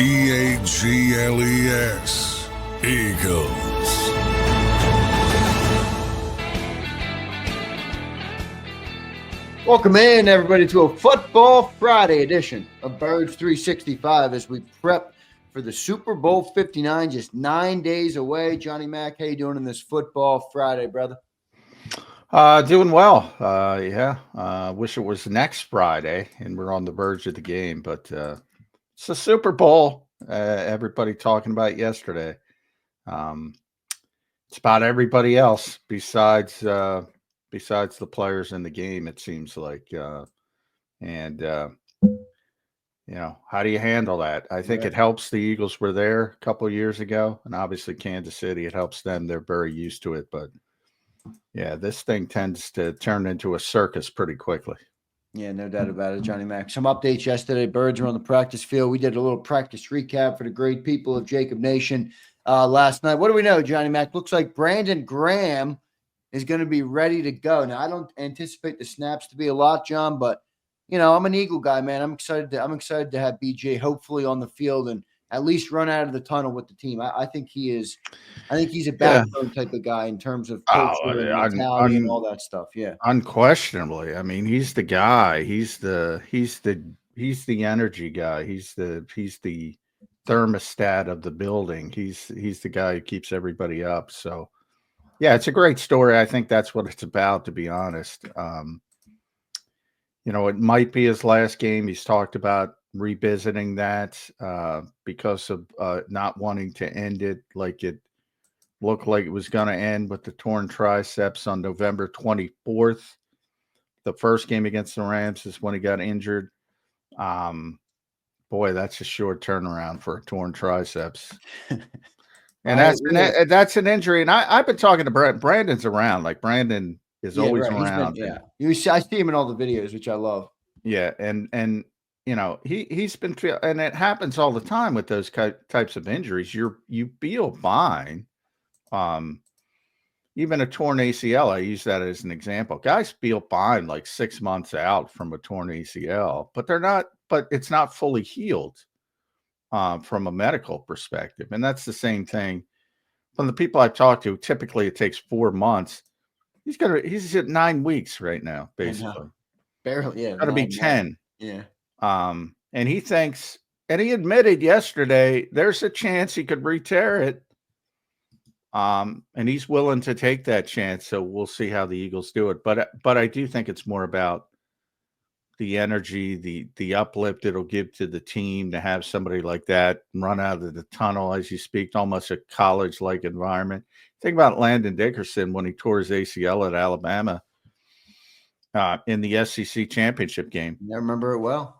EAGLES. Eagles. Welcome in, everybody, to a Football Friday edition of Birds 365 as we prep for the Super Bowl 59, just 9 days away. Johnny Mac, how you doing on this Football Friday, brother? Doing well. Wish it was next Friday and we're on the verge of the game, but it's the Super Bowl. Everybody talking about it yesterday. It's about everybody else besides the players in the game, it seems like. How do you handle that? I think It helps the Eagles were there a couple of years ago, and obviously Kansas City, it helps them. They're very used to it, but yeah, this thing tends to turn into a circus pretty quickly. Yeah, no doubt about it, Johnny Mac. Some updates yesterday. Birds were on the practice field. We did a little practice recap for the great people of JAKIB Nation last night. What do we know, Johnny Mac? Looks like Brandon Graham is going to be ready to go. Now, I don't anticipate the snaps to be a lot, John, but I'm an Eagle guy, man. I'm excited to have BJ hopefully on the field and at least run out of the tunnel with the team. I think he's a backbone type of guy in terms of culture and mentality and all that stuff. Yeah, unquestionably. I mean, he's the guy. He's the energy guy. He's the thermostat of the building. He's the guy who keeps everybody up. So, yeah, it's a great story. I think that's what it's about, to be honest. It might be his last game. He's talked about revisiting that because of not wanting to end it like it looked like it was going to end with the torn triceps on November 24th. The first game against the Rams is when he got injured. Boy, that's a short turnaround for a torn triceps. And that's an injury. And I've been talking to Brandon's around. Like, Brandon is always around. I see him in all the videos, which I love. Yeah, and he's been, and it happens all the time with those types of injuries. You feel fine. Even a torn ACL, I use that as an example. Guys feel fine like 6 months out from a torn ACL, but it's not fully healed from a medical perspective. And that's the same thing from the people I've talked to. Typically it takes 4 months. He's at 9 weeks right now, basically. Barely, yeah. Got to be 10. Yeah. And he thinks, and he admitted yesterday, there's a chance he could re-tear it. And he's willing to take that chance. So we'll see how the Eagles do it. But I do think it's more about the energy, the uplift it'll give to the team to have somebody like that run out of the tunnel, as you speak, almost a college-like environment. Think about Landon Dickerson when he tore his ACL at Alabama in the SEC championship game. I remember it well.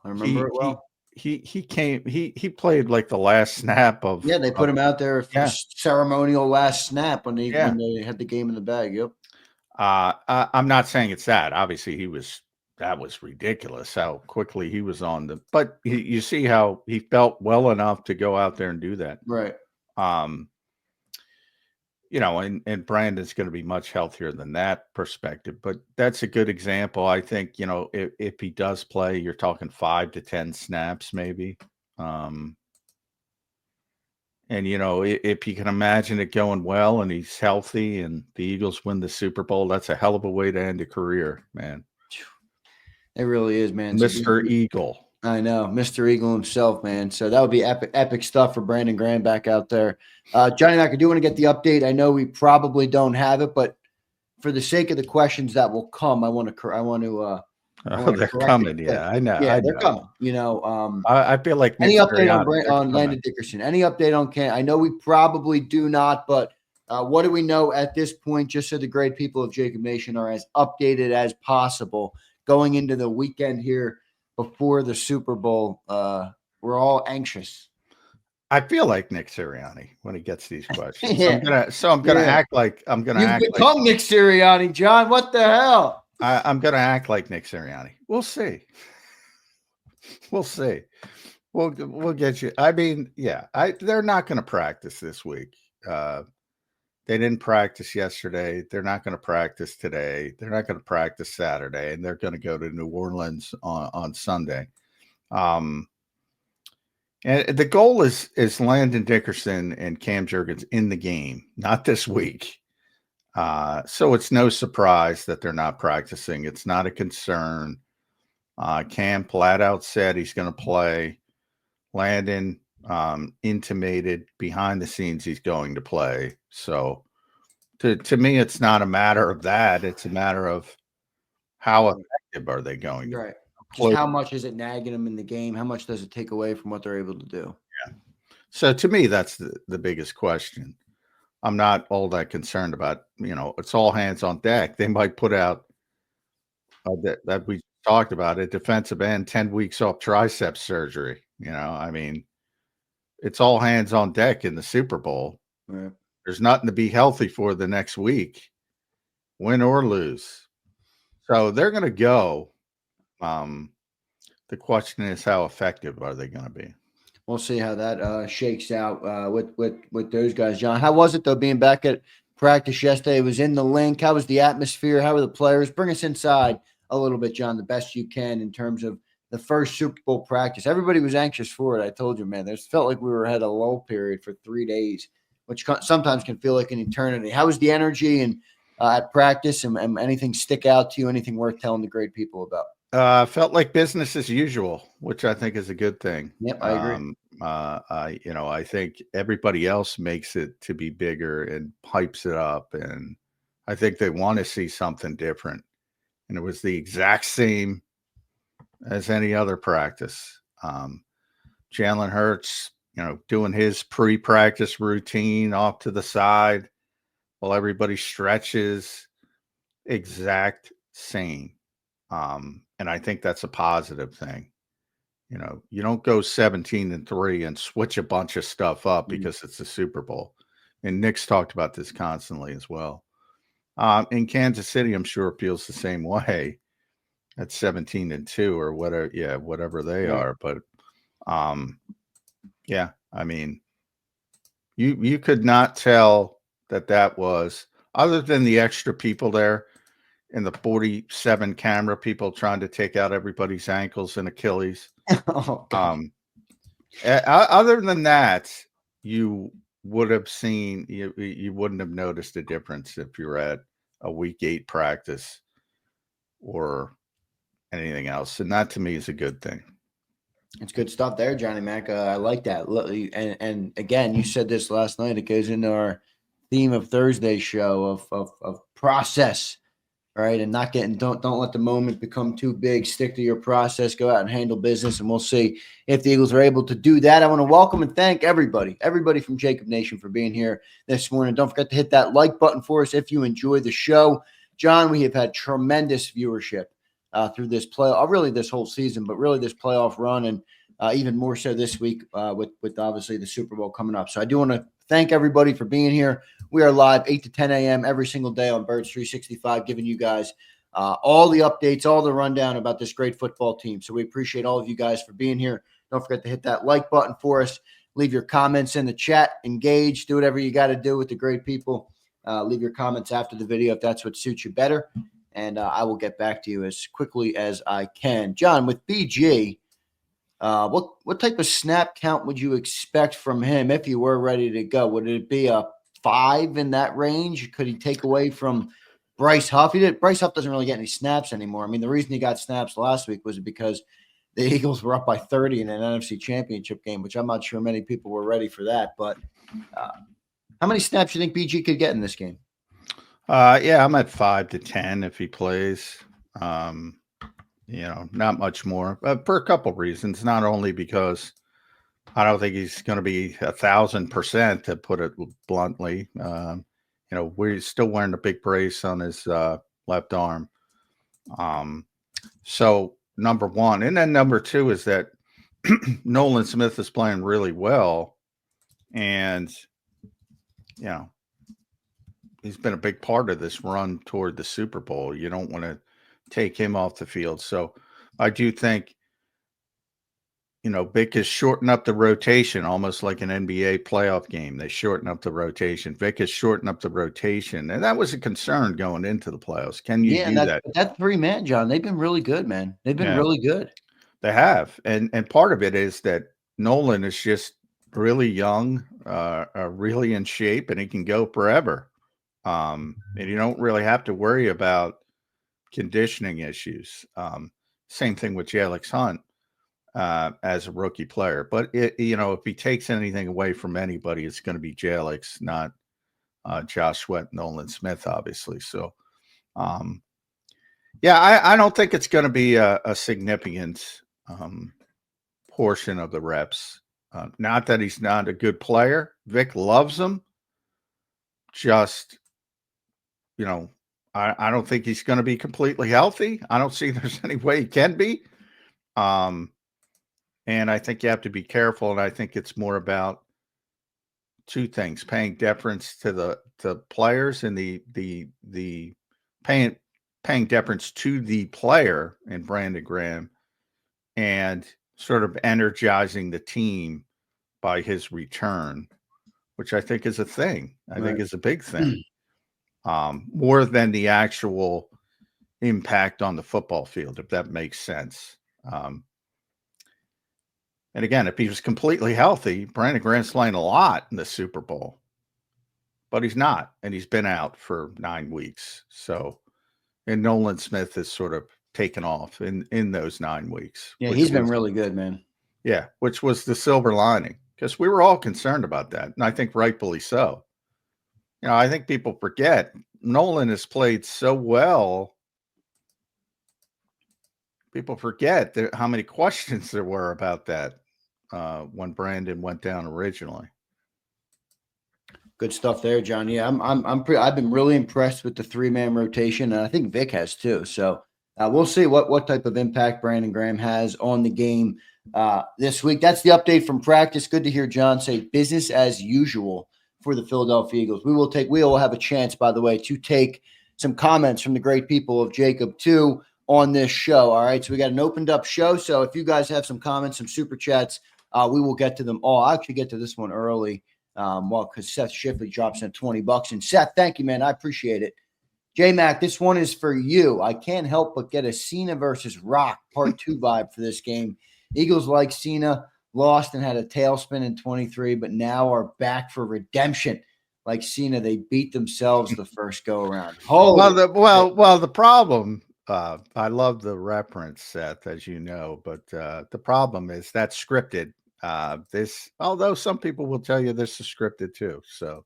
He played like the last snap of. Yeah, they put him out there for ceremonial last snap when they had the game in the bag. Yep. I'm not saying it's that. Obviously, that was ridiculous how quickly he was on the. But you see how he felt well enough to go out there and do that. Right. And Brandon's going to be much healthier than that perspective. But that's a good example. I think, if he does play, you're talking 5 to 10 snaps maybe. And, if you can imagine it going well and he's healthy and the Eagles win the Super Bowl, that's a hell of a way to end a career, man. It really is, man. Mr. Eagle. I know, Mr. Eagle himself, man. So that would be epic stuff for Brandon Graham back out there. Johnny Mac, I do want to get the update. I know we probably don't have it, but for the sake of the questions that will come, I want to they're coming. Yeah, I know. Yeah, they're coming. I feel like any update on Landon Dickerson? Any update on Ken? I know we probably do not, but what do we know at this point? Just so the great people of JAKIB Nation are as updated as possible going into the weekend here before the Super Bowl. We're all anxious. I feel like Nick Sirianni when he gets these questions. Yeah. I'm gonna act like I'm gonna. You've become Nick Sirianni, John. What the hell? I'm gonna act like Nick Sirianni. We'll see. We'll see. We'll get you. I mean, yeah. They're not going to practice this week. They didn't practice yesterday. They're not going to practice today. They're not going to practice Saturday, and they're going to go to New Orleans on Sunday. And the goal is Landon Dickerson and Cam Jurgens in the game, not this week. So it's no surprise that they're not practicing. It's not a concern. Cam flat out said he's going to play. Landon intimated behind the scenes he's going to play. So to me, it's not a matter of that. It's a matter of how effective are they going to be. Right. Just how much is it nagging them in the game? How much does it take away from what they're able to do? Yeah. So to me, that's the biggest question. I'm not all that concerned about, it's all hands on deck. They might put out that we talked about a defensive end 10 weeks off tricep surgery. I mean, it's all hands on deck in the Super Bowl. Right. There's nothing to be healthy for the next week, win or lose. So they're going to go. The question is, how effective are they going to be? We'll see how that shakes out with those guys. John, how was it though being back at practice yesterday? It was in the link. How was the atmosphere? How were the players? Bring us inside a little bit, John, the best you can in terms of the first Super Bowl practice. Everybody was anxious for it. I told you, man. It felt like we were at a lull period for 3 days, which sometimes can feel like an eternity. How was the energy and at practice, and anything stick out to you? Anything worth telling the great people about? Felt like business as usual, which I think is a good thing. Yep, I agree. I think everybody else makes it to be bigger and hypes it up, and I think they want to see something different. And it was the exact same as any other practice. Jalen Hurts, doing his pre-practice routine off to the side while everybody stretches, exact same. And I think that's a positive thing. You don't go 17-3 and switch a bunch of stuff up because it's the Super Bowl. And Nick's talked about this constantly as well. In Kansas City, I'm sure it feels the same way at 17-2 or whatever. Yeah, whatever they are. But yeah, I mean, you could not tell that was, other than the extra people there and the 47 camera people trying to take out everybody's ankles and Achilles. Other than that, you would have seen, you wouldn't have noticed a difference if you're at a week 8 practice or anything else. And that to me is a good thing. It's good stuff there, Johnny Mac. I like that. And again, you said this last night. It goes into our theme of Thursday's show of process, right? And not don't let the moment become too big. Stick to your process. Go out and handle business, and we'll see if the Eagles are able to do that. I want to welcome and thank everybody from JAKIB Nation for being here this morning. Don't forget to hit that like button for us if you enjoy the show. John, we have had tremendous viewership through this really this whole season, but really this playoff run, and even more so this week with obviously the Super Bowl coming up. So I do want to thank everybody for being here. We are live 8 to 10 a.m. every single day on Birds 365, giving you guys all the updates, all the rundown about this great football team. So we appreciate all of you guys for being here. Don't forget to hit that like button for us. Leave your comments in the chat. Engage. Do whatever you got to do with the great people. Leave your comments after the video if that's what suits you better. And I will get back to you as quickly as I can. John, with BG, what type of snap count would you expect from him if you were ready to go? Would it be a 5 in that range? Could he take away from Bryce Huff? Bryce Huff doesn't really get any snaps anymore. I mean, the reason he got snaps last week was because the Eagles were up by 30 in an NFC Championship game, which I'm not sure many people were ready for that. But how many snaps do you think BG could get in this game? Yeah, I'm at 5 to 10 if he plays. Not much more, for a couple reasons. Not only because I don't think he's going to be 1,000%, to put it bluntly. We're still wearing a big brace on his left arm. So number one, and then number two is that Nolan Smith is playing really well, and he's been a big part of this run toward the Super Bowl. You don't want to take him off the field. So I do think, Vic has shortened up the rotation, almost like an NBA playoff game. They shorten up the rotation. Vic has shortened up the rotation. And that was a concern going into the playoffs. Can you do that? That 3-man, John, they've been really good, man. They've been really good. They have. And part of it is that Nolan is just really young, really in shape, and he can go forever. And you don't really have to worry about conditioning issues. Same thing with Alex Hunt as a rookie player. But if he takes anything away from anybody, it's going to be Alex, not Josh Sweat, Nolan Smith, obviously. So, I don't think it's going to be a significant portion of the reps. Not that he's not a good player. Vic loves him. Just, I don't think he's going to be completely healthy. I don't see there's any way he can be. And I think you have to be careful. And I think it's more about two things: paying deference to the players and the paying deference to the player in Brandon Graham, and sort of energizing the team by his return, which I think is a thing. I think is a big thing. More than the actual impact on the football field, if that makes sense. And again, if he was completely healthy, Brandon Graham's playing a lot in the Super Bowl, but he's not, and he's been out for 9 weeks. So, and Nolan Smith has sort of taken off in those 9 weeks. Yeah, he's been really good, man. Yeah, which was the silver lining, because we were all concerned about that, and I think rightfully so. I think people forget Nolan has played so well. People forget how many questions there were about that when Brandon went down originally. Good stuff there, John. Yeah, I've been really impressed with the 3-man rotation, and I think Vic has too. So we'll see what type of impact Brandon Graham has on the game this week. That's the update from practice. Good to hear John say business as usual for the Philadelphia Eagles. We will have a chance, by the way, to take some comments from the great people of JAKIB too on this show. All right. So we got an opened up show. So if you guys have some comments, some super chats, we will get to them all. I'll actually get to this one early. Because Seth Shipley drops in $20. And Seth, thank you, man. I appreciate it. J-Mac, this one is for you. I can't help but get a Cena versus Rock Part 2 vibe for this game. Eagles like Cena, lost and had a tailspin in 23, but now are back for redemption. Like Cena, they beat themselves the first go around. The problem, I love the reference, Seth, as you know, but the problem is that's scripted. Although some people will tell you this is scripted too. So,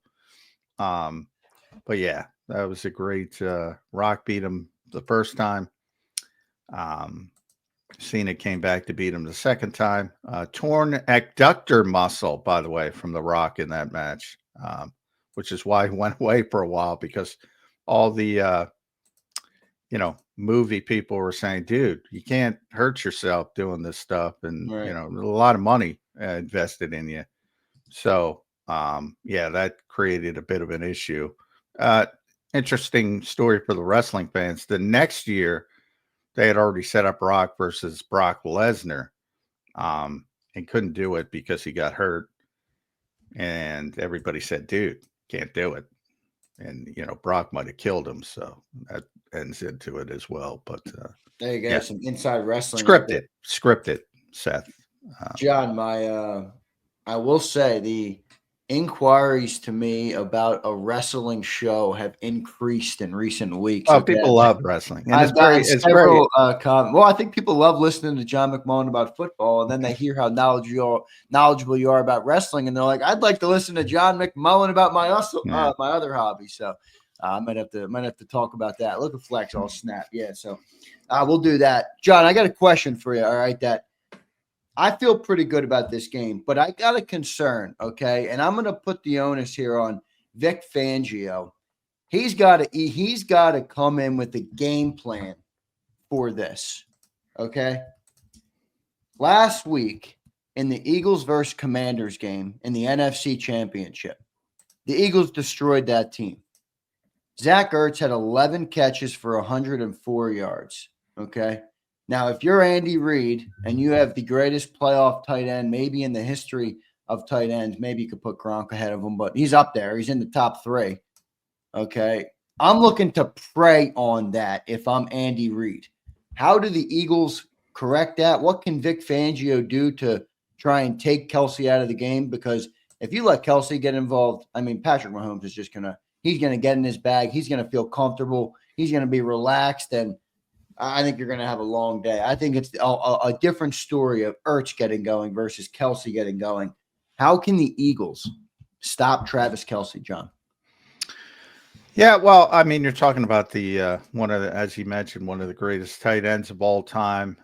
but yeah, that was a great, Rock beat him the first time. Cena came back to beat him the second time. Torn adductor muscle, by the way, from The Rock in that match, which is why he went away for a while, because all the, movie people were saying, dude, you can't hurt yourself doing this stuff. And, a lot of money invested in you. So, that created a bit of an issue. Interesting story for the wrestling fans. The next year, they had already set up Rock versus Brock Lesnar, and couldn't do it because he got hurt. And everybody said, dude, can't do it. And, Brock might have killed him. So that ends into it as well. But there you go. Some inside wrestling. Scripted, Seth. John, I will say the inquiries to me about a wrestling show have increased in recent weeks. Oh, people love wrestling. And I think people love listening to John McMullen about football, and then they hear how knowledgeable you are about wrestling, and they're like, I'd like to listen to John McMullen about my other hobby. So I might have to talk about that. Look at Flex all snap. Yeah. So we'll do that. John, I got a question for you. All right. That I feel pretty good about this game, but I got a concern, okay? And I'm going to put the onus here on Vic Fangio. He's got to come in with a game plan for this, okay? Last week in the Eagles versus Commanders game in the NFC Championship, the Eagles destroyed that team. Zach Ertz had 11 catches for 104 yards, okay? Now, if you're Andy Reid and you have the greatest playoff tight end maybe in the history of tight ends, maybe you could put Gronk ahead of him, but he's up there. He's in the top 3. Okay. I'm looking to prey on that if I'm Andy Reid. How do the Eagles correct that? What can Vic Fangio do to try and take Kelsey out of the game, because if you let Kelsey get involved, I mean, Patrick Mahomes is just he's going to get in his bag. He's going to feel comfortable. He's going to be relaxed. And I think you're going to have a long day. I think it's a different story of Ertz getting going versus Kelsey getting going. How can the Eagles stop Travis Kelsey, John? Yeah, well, I mean, you're talking about the as you mentioned, one of the greatest tight ends of all time,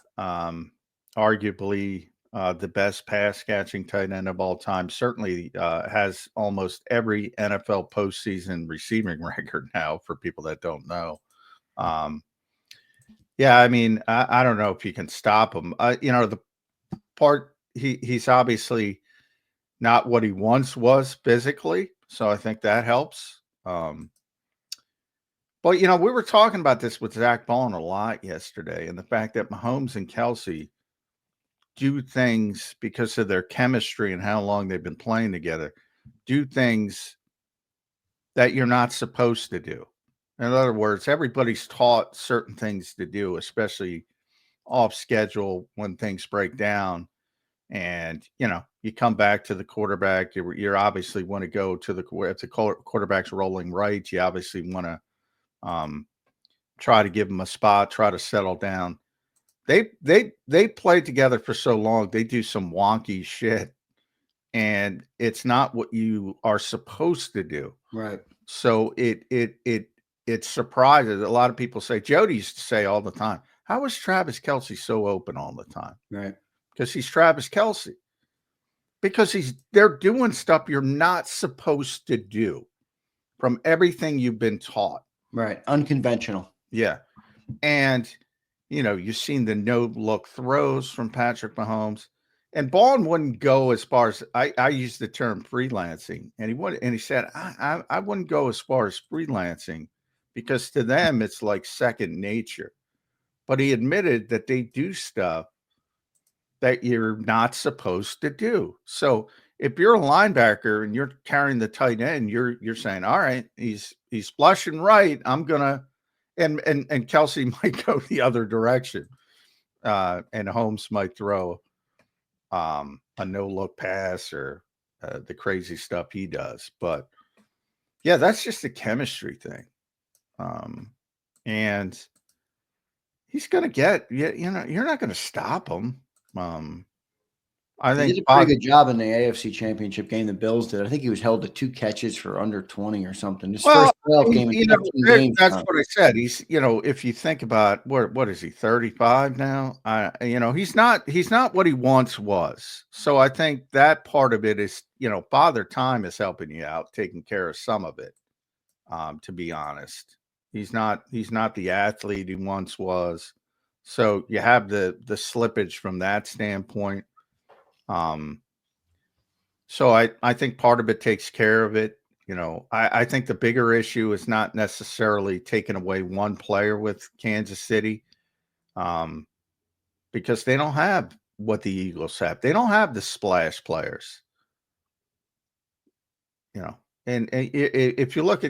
arguably the best pass catching tight end of all time. Certainly has almost every NFL postseason receiving record now. For people that don't know, yeah, I mean, I don't know if you can stop him. The part he's obviously not what he once was physically, so I think that helps. But, we were talking about this with Zach Ballin a lot yesterday, and the fact that Mahomes and Kelsey do things because of their chemistry and how long they've been playing together, do things that you're not supposed to do. In other words, everybody's taught certain things to do, especially off schedule when things break down. And, you come back to the quarterback, you're obviously want to go to if the quarterback's rolling right, you obviously want to try to give them a spot, try to settle down. They played together for so long. They do some wonky shit, and it's not what you are supposed to do. Right. So it surprises. A lot of people say, Jody used to say all the time, how is Travis Kelsey so open all the time? Right. Because he's Travis Kelsey. Because they're doing stuff you're not supposed to do from everything you've been taught. Right. Unconventional. Yeah. And, you've seen the no-look throws from Patrick Mahomes. And Ballin wouldn't go as far as I use the term freelancing. And he said, I wouldn't go as far as freelancing because to them it's like second nature. But he admitted that they do stuff that you're not supposed to do. So if you're a linebacker and you're carrying the tight end, you're saying, all right, he's flushing right. I'm gonna and Kelsey might go the other direction. And Holmes might throw a no-look pass or the crazy stuff he does. But yeah, that's just a chemistry thing. And he's gonna get you're not gonna stop him. I think he did a pretty good job in the AFC Championship game. The Bills did. I think he was held to 2 catches for under 20 or something. His first playoff game in 15 games. That's what I said. He's, if you think about what is he, 35 now? He's not what he once was. So I think that part of it is, Father Time is helping you out, taking care of some of it. To be honest, he's not the athlete he once was. So you have the slippage from that standpoint. So I think part of it takes care of it. I think the bigger issue is not necessarily taking away one player with Kansas City, because they don't have what the Eagles have. They don't have the splash players. And if you look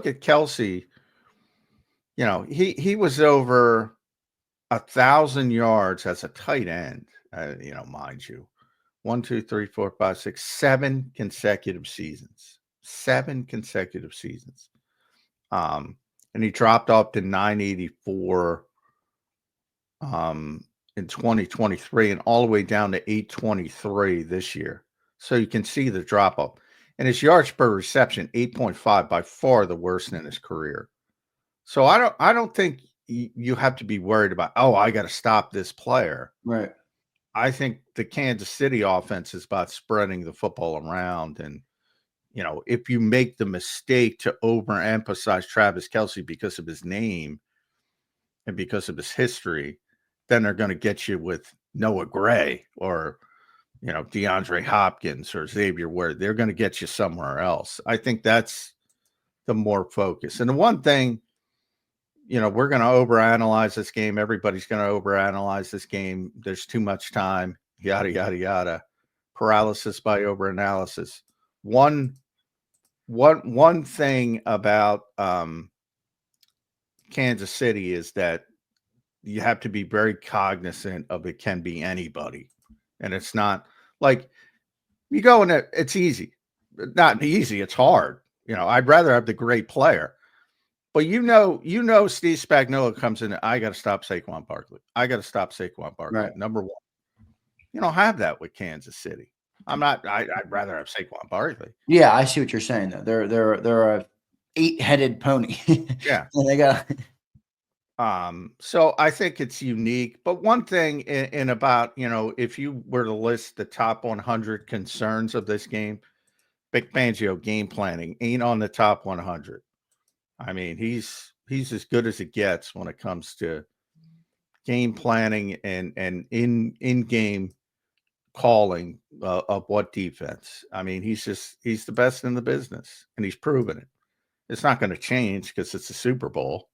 at Kelsey, he was over 1,000 yards as a tight end. Mind you. 1, 2, 3, 4, 5, 6, 7 consecutive seasons. 7 consecutive seasons. And he dropped off to 984 in 2023 and all the way down to 823 this year. So you can see the drop off. And his yards per reception, 8.5, by far the worst in his career. So I don't think you have to be worried about, I got to stop this player. Right. I think the Kansas City offense is about spreading the football around. And, if you make the mistake to overemphasize Travis Kelsey because of his name and because of his history, then they're going to get you with Noah Gray or, DeAndre Hopkins or Xavier Ward. They're going to get you somewhere else. I think that's the more focus. And the one thing, we're going to overanalyze this game. Everybody's going to overanalyze this game. There's too much time, yada, yada, yada. Paralysis by overanalysis. One thing about Kansas City is that you have to be very cognizant of it can be anybody. And it's not Like you go in it, it's easy. Not easy, it's hard. I'd rather have the great player. But Steve Spagnuolo comes in. I got to stop Saquon Barkley. I got to stop Saquon Barkley. Right. Number one. You don't have that with Kansas City. I'd rather have Saquon Barkley. Yeah, I see what you're saying though. They're a 8-headed pony. Yeah. And they got. So I think it's unique. But one thing in about, if you were to list the top 100 concerns of this game, Vic Fangio game planning ain't on the top 100. I mean, he's as good as it gets when it comes to game planning and in game calling of what defense. I mean, he's the best in the business, and he's proven it. It's not going to change because it's a Super Bowl.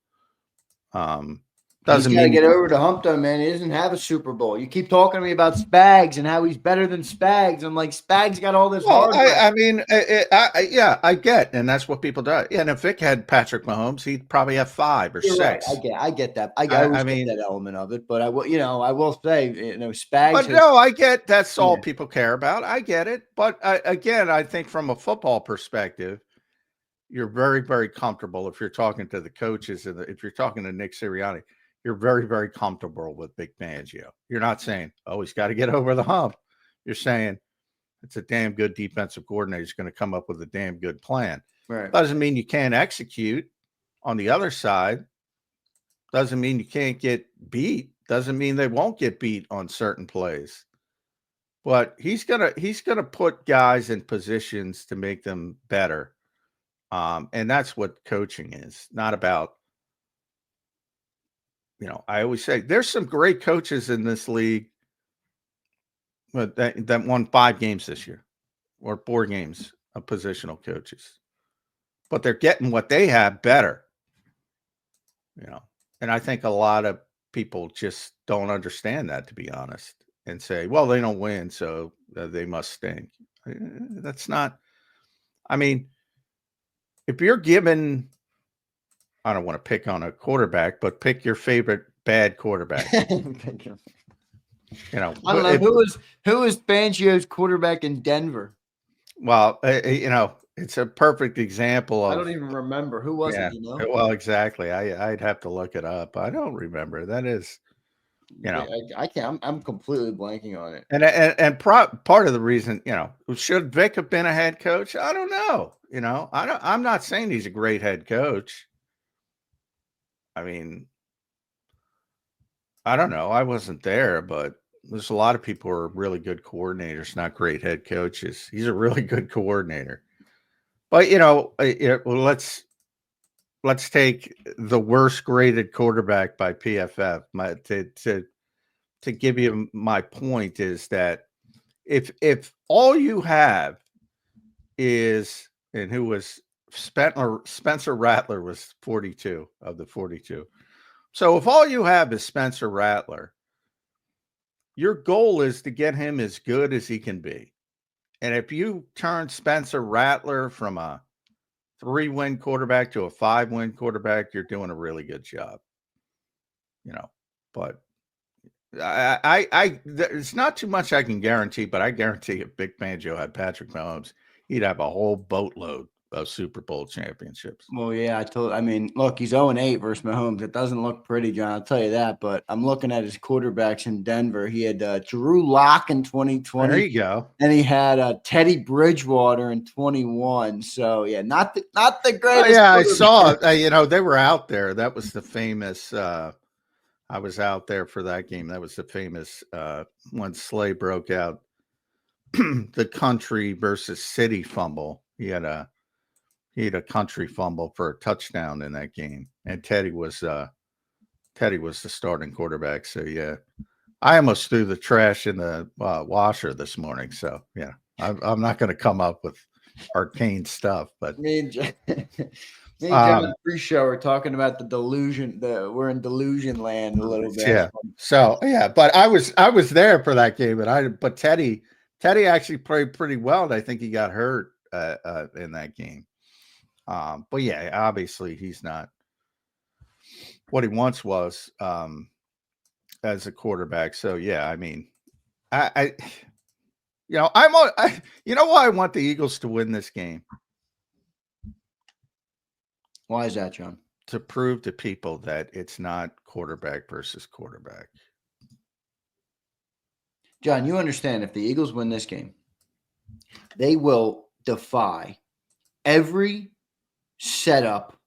Doesn't mean get over the hump though, man. He doesn't have a Super Bowl. You keep talking to me about Spags and how he's better than Spags. I'm like, Spags got all this hardware. I get, and that's what people do. Yeah, and if Vic had Patrick Mahomes, he'd probably have 5 or 6. Right. I get that. I get that element of it, but I will say, Spags. But no, I get that's all people care about. I get it, but again, I think from a football perspective, you're very, very comfortable if you're talking to the coaches and if you're talking to Nick Sirianni. You're very, very comfortable with Vic Fangio. You're not saying, oh, he's got to get over the hump. You're saying it's a damn good defensive coordinator. He's going to come up with a damn good plan. Right. Doesn't mean you can't execute on the other side. Doesn't mean you can't get beat. Doesn't mean they won't get beat on certain plays. But he's gonna put guys in positions to make them better. And that's what coaching is. Not about, I always say there's some great coaches in this league that won 5 games this year or 4 games of positional coaches, but they're getting what they have better, and I think a lot of people just don't understand that, to be honest, and say, well, they don't win, so they must stink. That's not, I mean, if you're given, I don't want to pick on a quarterback, but pick your favorite bad quarterback. I don't know who was Fangio's quarterback in Denver. Well, it's a perfect example of. I don't even remember who was it. Well, exactly. I'd have to look it up. I don't remember. That is, I can't. I'm completely blanking on it. And part of the reason, should Vic have been a head coach? I don't know. I'm not saying he's a great head coach. I mean, I don't know. I wasn't there, but there's a lot of people who are really good coordinators, not great head coaches. He's a really good coordinator. But, let's take the worst graded quarterback by PFF. To give you my point is that if all you have is, and who was Spencer Rattler was 42 of the 42. So if all you have is Spencer Rattler, your goal is to get him as good as he can be. And if you turn Spencer Rattler from a 3-win quarterback to a 5-win quarterback, you're doing a really good job. But there's not too much I can guarantee, but I guarantee if Vic Fangio had Patrick Mahomes, he'd have a whole boatload of Super Bowl championships. Well, yeah, look, he's 0-8 versus Mahomes. It doesn't look pretty, John. I'll tell you that. But I'm looking at his quarterbacks in Denver. He had Drew Lock in 2020. There you go. And he had Teddy Bridgewater in 21. So yeah, not the greatest. Oh, yeah, I saw it. They were out there. That was the famous. I was out there for that game. That was the famous when Slay broke out the country versus city fumble. He had a country fumble for a touchdown in that game, and Teddy was the starting quarterback. So yeah, I almost threw the trash in the washer this morning. So yeah, I'm not going to come up with arcane stuff, but me and John pre-show are talking about the delusion. We're in delusion land a little bit. Yeah. So yeah, but I was there for that game, but Teddy actually played pretty well, and I think he got hurt in that game. But yeah, obviously he's not what he once was as a quarterback. So yeah, I mean, You know, you know why I want the Eagles to win this game? Why is that, John? To prove to people that it's not quarterback versus quarterback. John, you understand if the Eagles win this game, they will defy every setup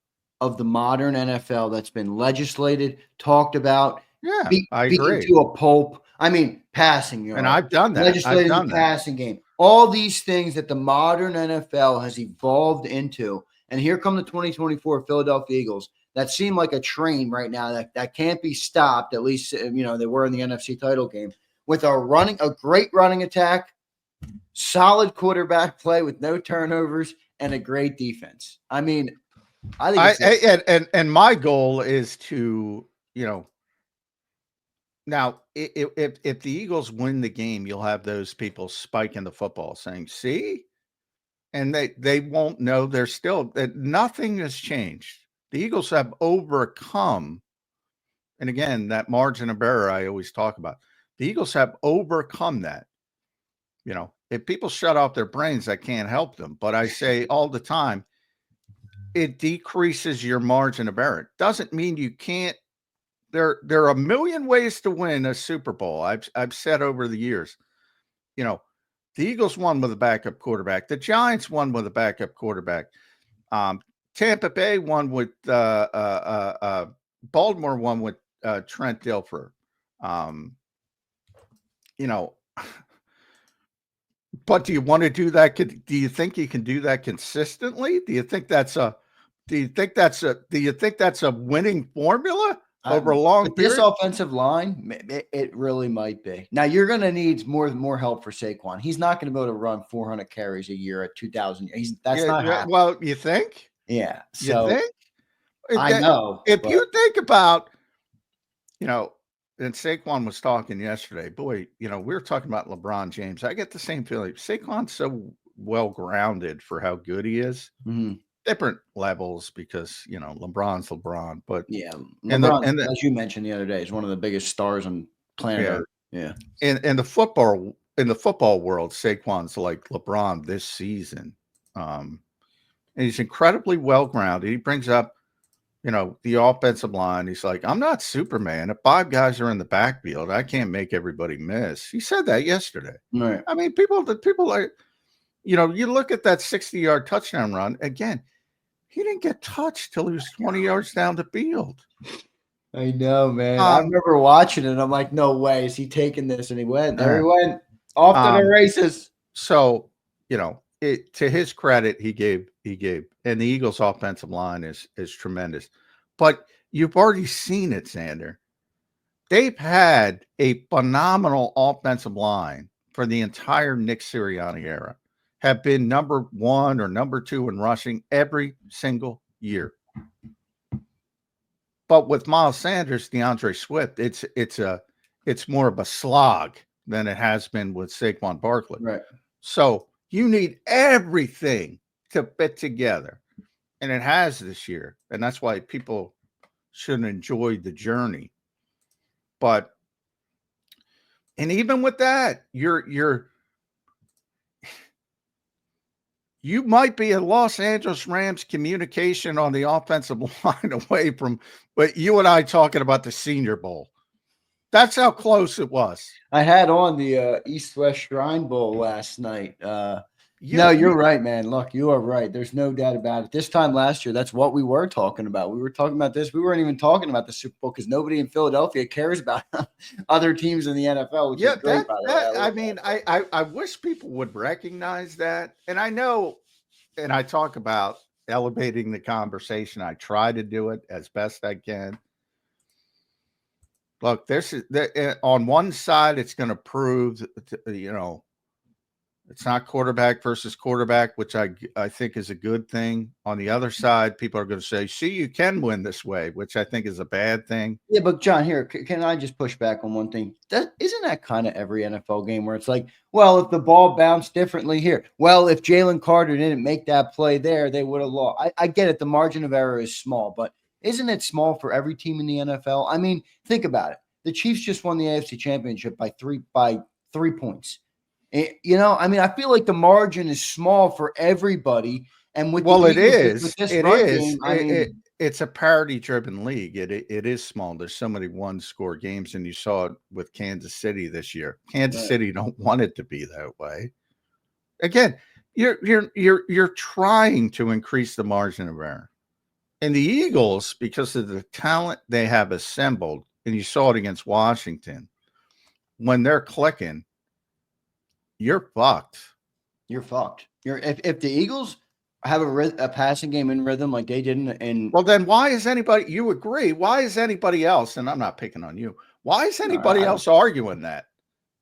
of the modern NFL that's been legislated, talked about, Yeah, I beaten agree. to a pulp. I mean, passing yards. And I've done that. Legislated the passing game. All these things that the modern NFL has evolved into. And here come the 2024 Philadelphia Eagles that seem like a train right now that can't be stopped. At least, you know, they were in the NFC title game with a great running attack, solid quarterback play with no turnovers, and a great defense. I mean, I think and my goal is to, you know, now if the Eagles win the game, you'll have those people spiking the football saying, see, and they won't know they're still that nothing has changed. The Eagles have overcome, and again, that margin of error I always talk about. The Eagles have overcome that. You know, if people shut off their brains, I can't help them. But I say all the time, it decreases your margin of error. It doesn't mean you can't. There are a million ways to win a Super Bowl. I've said over the years, you know, the Eagles won with a backup quarterback. The Giants won with a backup quarterback. Tampa Bay won with Baltimore won with Trent Dilfer. You know, but do you want to do that? Do you think you can do that consistently? Do you think that's a winning formula over a long period? This offensive line, it really might be. Now you're going to need more help for Saquon. He's not going to be able to run 400 carries a year at 2,000. That's not happening. Well, you think? Yeah. So you think? I know. If you think about, you know, and Saquon was talking yesterday, boy, you know, we were talking about LeBron James. I get the same feeling. Saquon's so well grounded for how good he is. Mm-hmm. Different levels because, you know, LeBron's LeBron, but yeah, LeBron, as you mentioned the other day, is one of the biggest stars on planet Earth. Yeah. In the football world, Saquon's like LeBron this season. And he's incredibly well grounded. He brings up, you know, the offensive line. He's like, I'm not Superman. If 5 guys are in the backfield, I can't make everybody miss. He said that yesterday. Right. I mean, people like, you know, you look at that 60-yard touchdown run again. He didn't get touched till he was 20 yards down the field. I know, man. I remember watching it. I'm like, no way. Is he taking this? And he went. There he went. Off to the races. So, you know, to his credit, he gave, and the Eagles' offensive line is tremendous. But you've already seen it, Zander. They've had a phenomenal offensive line for the entire Nick Sirianni era. Have been number 1 or number 2 in rushing every single year. But with Miles Sanders, DeAndre Swift, it's more of a slog than it has been with Saquon Barkley. Right. So you need everything to fit together. And it has this year. And that's why people should enjoy the journey. But, and even with that, you might be a Los Angeles Rams communication on the offensive line away from, but you and I talking about the Senior Bowl. That's how close it was. I had on the East-West Shrine Bowl last night. You're right, man. Look, you are right. There's no doubt about it. This time last year, that's what we were talking about. We were talking about this. We weren't even talking about the Super Bowl because nobody in Philadelphia cares about other teams in the NFL, which is great, by the way. I mean, I wish people would recognize that. And I know, and I talk about elevating the conversation. I try to do it as best I can. Look, on one side, it's going to prove, you know, it's not quarterback versus quarterback, which I think is a good thing. On the other side, people are going to say, see, you can win this way, which I think is a bad thing. Yeah, but John, here, can I just push back on one thing? Isn't that kind of every NFL game where it's like, well, if the ball bounced differently here, well, if Jalen Carter didn't make that play there, they would have lost. I get it. The margin of error is small, but isn't it small for every team in the NFL? I mean, think about it. The Chiefs just won the AFC Championship by three points. You know, I mean, I feel like the margin is small for everybody. And with the Well, it Eagles, with is. this It run is. game, I mean, It's a parity-driven league. It is small. There's so many one-score games, and you saw it with Kansas City this year. Kansas right. City don't want it to be that way. Again, you're trying to increase the margin of error. And the Eagles, because of the talent they have assembled, and you saw it against Washington, when they're clicking, you're fucked. You're fucked. If the Eagles have a passing game in rhythm like they did in Well, then why is anybody, you agree, why is anybody else, and I'm not picking on you, why is anybody I don't. else arguing that?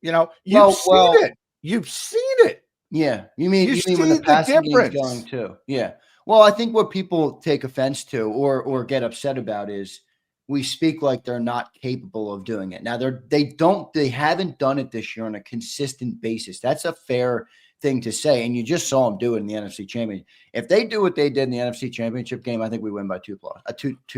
You know, you've Well, seen well, it. You've seen it. yeah. You You mean when the see the passing game's going difference. too? Yeah. Well, I think what people take offense to or get upset about is we speak like they're not capable of doing it. Now they haven't done it this year on a consistent basis. That's a fair thing to say. And you just saw them do it in the NFC Championship. If they do what they did in the NFC Championship game, I think we win by two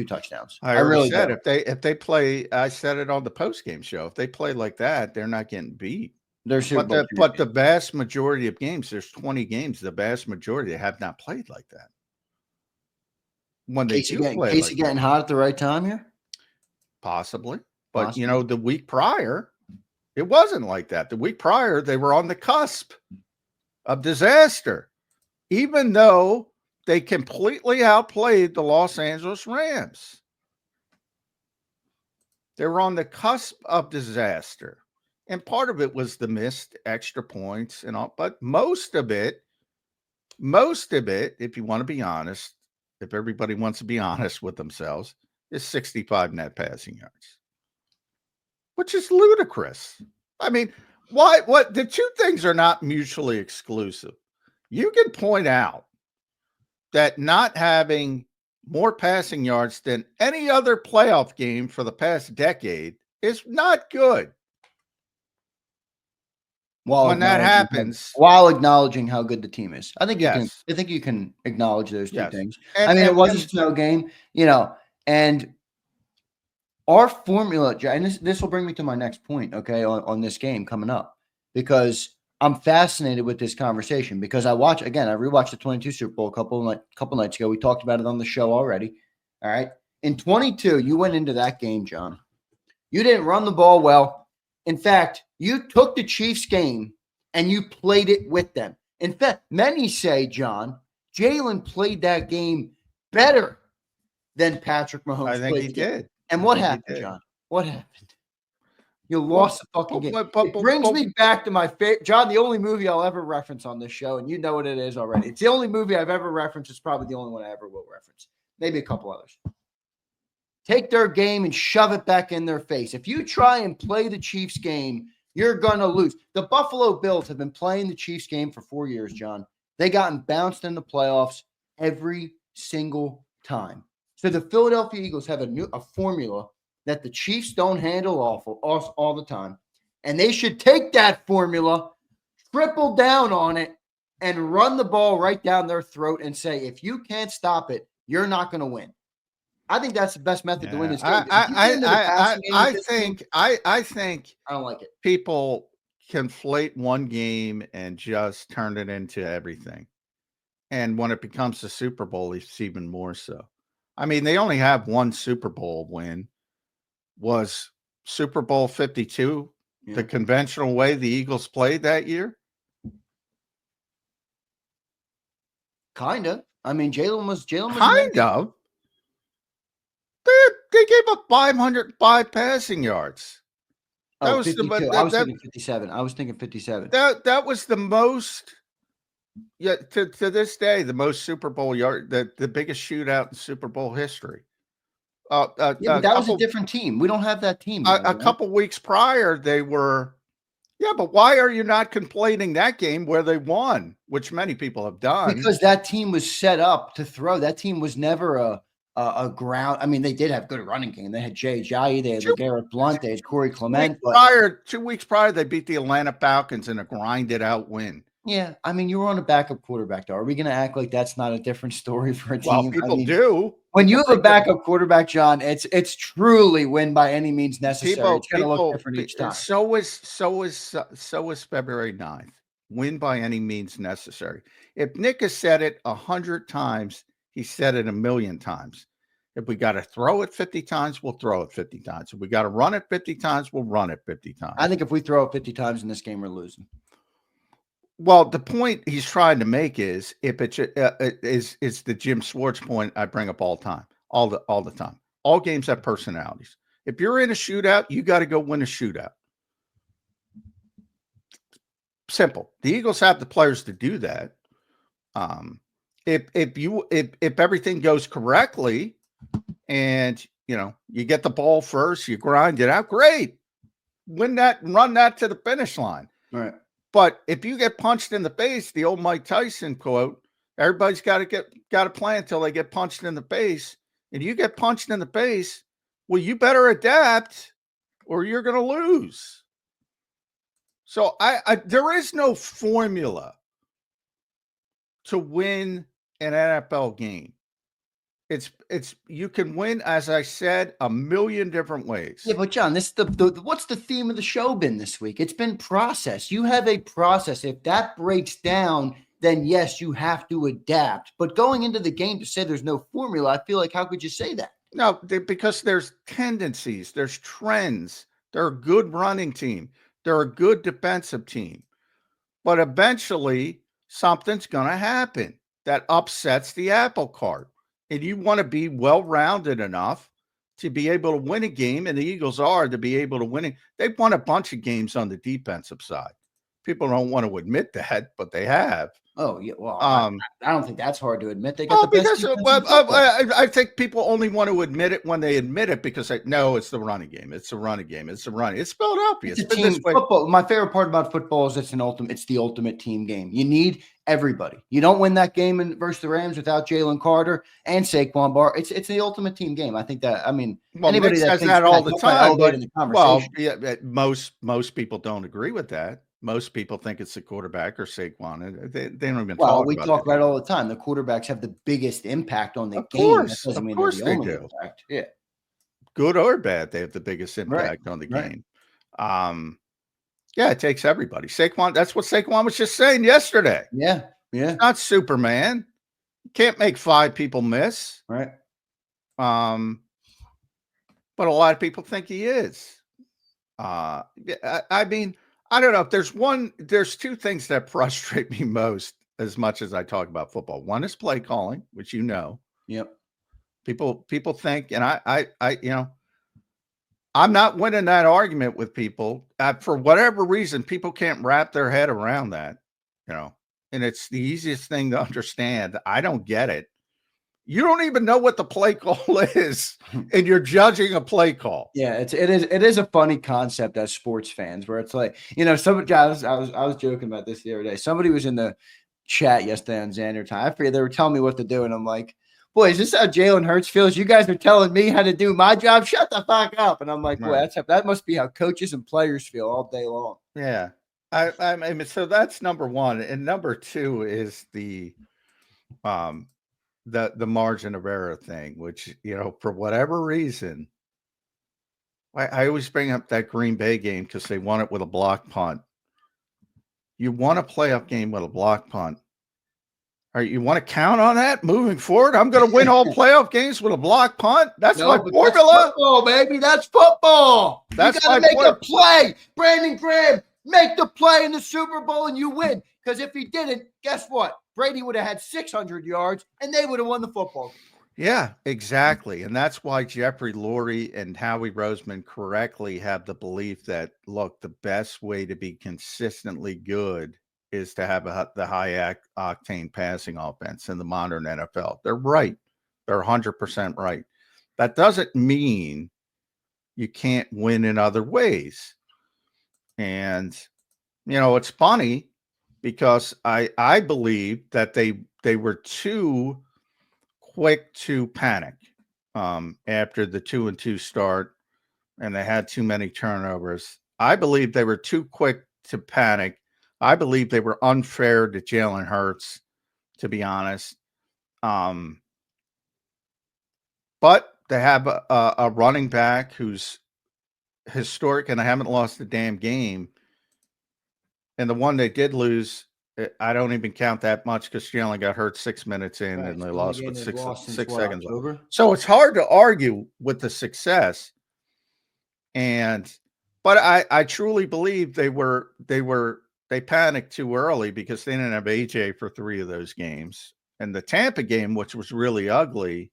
touchdowns. I I already really said do. if they play, I said it on the post game show. If they play like that, they're not getting beat. They're Super Bowl But the champions. vast majority of games, there's 20 games. The vast majority have not played like that. When they do play Casey like getting that, hot at the right time here. possibly. But you Possibly. know, the week prior, it wasn't like that. The week prior, they were on the cusp of disaster, even though they completely outplayed the Los Angeles Rams. They were on the cusp of disaster. And part of it was the missed extra points and all, but most of it, if you want to be honest, if everybody wants to be honest with themselves, is 65 net passing yards, which is ludicrous. I mean, what the two things are not mutually exclusive. You can point out that not having more passing yards than any other playoff game for the past decade is not good. When that happens, while acknowledging how good the team is, I think yes, you can acknowledge those two things. and I mean, it was a and snow game, you know, and our formula, and this will bring me to my next point, okay, on this game coming up, because I'm fascinated with this conversation because I rewatched the 22 Super Bowl a couple nights ago. We talked about it on the show already. All right. In 22, you went into that game, John. You didn't run the ball well. In fact, you took the Chiefs game and you played it with them. In fact, many say, John, Jalen played that game better than Patrick Mahomes I think played he the game. did. And what happened, John? What happened? You lost the fucking game. It brings me back to my favorite, John, the only movie I'll ever reference on this show, and you know what it is already. It's the only movie I've ever referenced. It's probably the only one I ever will reference. Maybe a couple others. Take their game and shove it back in their face. If you try and play the Chiefs game, you're going to lose. The Buffalo Bills have been playing the Chiefs game for 4 years, John. They gotten bounced in the playoffs every single time. So the Philadelphia Eagles have a formula that the Chiefs don't handle all the time. And they should take that formula, triple down on it, and run the ball right down their throat and say, if you can't stop it, you're not going to win. I think that's the best method to win this game. I think I don't like it. People conflate one game and just turn it into everything. And when it becomes the Super Bowl, it's even more so. I mean, they only have one Super Bowl win. Was Super Bowl 52 the conventional way the Eagles played that year? Kind of. I mean, Jalen was kind of. They gave up 505 passing yards. That was 52. I was thinking 57. I was thinking 57. That was the most. Yeah, to this day, the most Super Bowl yard, the biggest shootout in Super Bowl history. But that was a different team. We don't have that team. A couple weeks prior, they were. Yeah, but why are you not complaining that game where they won, which many people have done? Because that team was set up to throw. That team was never a ground. I mean, they did have good running game. They had Jay Ajayi, they had LeGarrette Blount, they had Corey Clement. 2 weeks prior, they beat the Atlanta Falcons in a grinded out win. Yeah, I mean, you were on a backup quarterback, though. Are we going to act like that's not a different story for a team? Well, people do. When you have a backup quarterback, John, it's truly win by any means necessary. It's going to look different each time. So is February 9th. win by any means necessary. If Nick has said it 100 times, he said it 1,000,000 times. If we got to throw it 50 times, we'll throw it 50 times. If we got to run it 50 times, we'll run it 50 times. I think if we throw it 50 times in this game, we're losing. Well, the point he's trying to make is if it's is the Jim Schwartz point I bring up all the time. All games have personalities. If you're in a shootout, you got to go win a shootout. Simple. The Eagles have the players to do that. If everything goes correctly and you get the ball first, you grind it out, great. Win that and run that to the finish line. Right. But if you get punched in the face, the old Mike Tyson quote, everybody's got to play until they get punched in the face. And you get punched in the face, well, you better adapt or you're going to lose. So there is no formula to win an NFL game. It's you can win, as I said, 1,000,000 different ways. Yeah, but John, this is what's the theme of the show been this week? It's been process. You have a process. If that breaks down, then yes, you have to adapt. But going into the game to say there's no formula, I feel like how could you say that? No, because there's tendencies, there's trends. They're a good running team. They're a good defensive team. But eventually, something's going to happen that upsets the apple cart. And you want to be well-rounded enough to be able to win a game, and the Eagles are to be able to win it. They've won a bunch of games on the defensive side. People don't want to admit that, but they have. Oh, yeah. Well, I don't think that's hard to admit. They got the best I think people only want to admit it when they admit it because they know it's the running game. It's the running game. It's the running. It's Philadelphia. It's a team football. My favorite part about football is it's the ultimate team game. You need everybody. You don't win that game versus the Rams without Jalen Carter and Saquon Barr. It's the ultimate team game. I think that. I mean, anybody Nick says that all the time. But, most people don't agree with that. Most people think it's the quarterback or Saquon. They don't even talk about it. We talk about it all the time. The quarterbacks have the bigged impact on the game. Of course they do. Impact. Yeah. Good or bad, they have the biggest impact on the game. Yeah, it takes everybody. Saquon, that's what Saquon was just saying yesterday. Yeah. Yeah. Not Superman. You can't make 5 people miss. Right. But a lot of people think he is. I mean, I don't know if there's 2 things that frustrate me most as much as I talk about football. One is play calling, which Yep. People think, and I'm not winning that argument with people. For whatever reason, people can't wrap their head around that, and it's the easiest thing to understand. I don't get it. You don't even know what the play call is, and you're judging a play call. Yeah, it is a funny concept as sports fans, where it's like, somebody. I was joking about this the other day. Somebody was in the chat yesterday on Zander time. I forget, they were telling me what to do, and I'm like, boy, is this how Jalen Hurts feels? You guys are telling me how to do my job. Shut the fuck up. And I'm like, boy, that must be how coaches and players feel all day long. Yeah, I mean, so that's number one, and number 2 is the margin of error thing, which, for whatever reason, I always bring up that Green Bay game because they won it with a block punt. You won a playoff game with a block punt. All right, you want to count on that moving forward? I'm going to win all playoff games with a block punt. That's my formula. That's football, baby. That's football. You got to make a play. Brandon Graham, make the play in the Super Bowl and you win. Because if he didn't, guess what? Brady would have had 600 yards and they would have won the football game. Yeah, exactly. And that's why Jeffrey Lurie and Howie Roseman correctly have the belief that, look, the best way to be consistently good is to have the high octane passing offense in the modern NFL. They're right. They're 100% right. That doesn't mean you can't win in other ways. And, it's funny because I believe that they were too quick to panic after the 2-2 start, and they had too many turnovers. I believe they were too quick to panic. I believe they were unfair to Jalen Hurts, to be honest. But they have a running back who's historic, and I haven't lost a damn game. And the one they did lose, I don't even count that much because Jalen got hurt 6 minutes in, Right. and they It's the lost only with game they've lost since 6 what, seconds. October? So it's hard to argue with the success. But I truly believe they panicked too early because they didn't have AJ for 3 of those games. And the Tampa game, which was really ugly,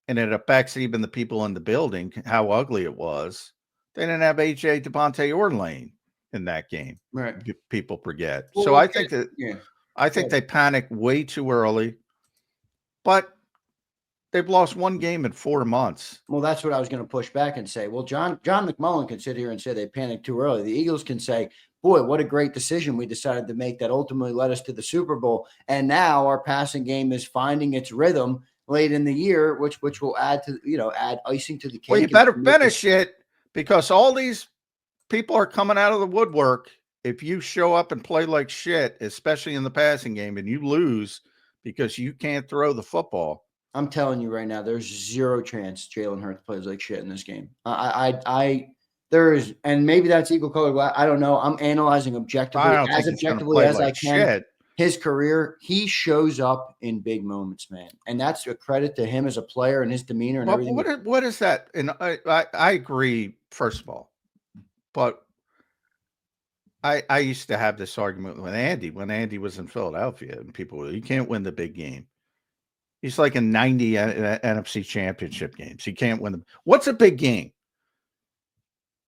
and it affects even the people in the building, how ugly it was. They didn't have AJ, Devontae, or Lane in that game. Right. People forget. Well, So I think that yeah. I think they panicked way too early. But they've lost 1 game in 4 months. Well, that's what I was going to push back and say. Well, John McMullen can sit here and say they panicked too early. The Eagles can say, boy, what a great decision we decided to make that ultimately led us to the Super Bowl. And now our passing game is finding its rhythm late in the year, which will add icing to the cake. Well, you better finish it because all these people are coming out of the woodwork. If you show up and play like shit, especially in the passing game, and you lose because you can't throw the football. I'm telling you right now, there's zero chance Jalen Hurts plays like shit in this game. There is, and maybe that's equal color. I don't know. I'm analyzing objectively, as objectively as I can. His career, he shows up in big moments, man, and that's a credit to him as a player and his demeanor and everything. What is that? And I agree, first of all, but I used to have this argument with Andy when Andy was in Philadelphia, and people were, you can't win the big game. He's like in 90 NFC championship games. He can't win them. What's a big game?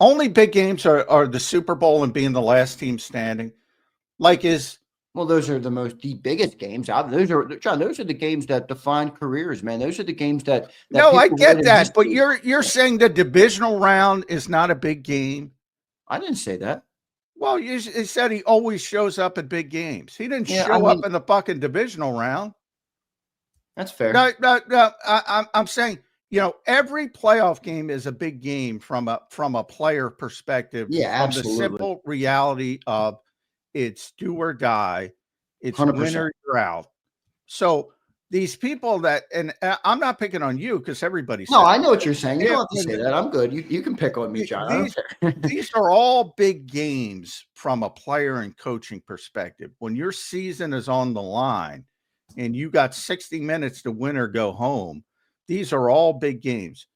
Only big games are the Super Bowl and being the last team standing. Well, those are the biggest games. Those are the games that define careers, man. Those are the games that no, I get that, but you're saying the divisional round is not a big game. I didn't say that. Well, you said he always shows up at big games. He didn't show up in the fucking divisional round. That's fair. No, I'm saying, every playoff game is a big game from a player perspective. Yeah, absolutely. The simple reality of it's do or die. It's 100%. win or you're out. So these people and I'm not picking on you because everybody's. No, I know what you're saying. You don't have to say that. I'm good. You can pick on me, John. These are all big games from a player and coaching perspective. When your season is on the line and you got 60 minutes to win or go home, these are all big games.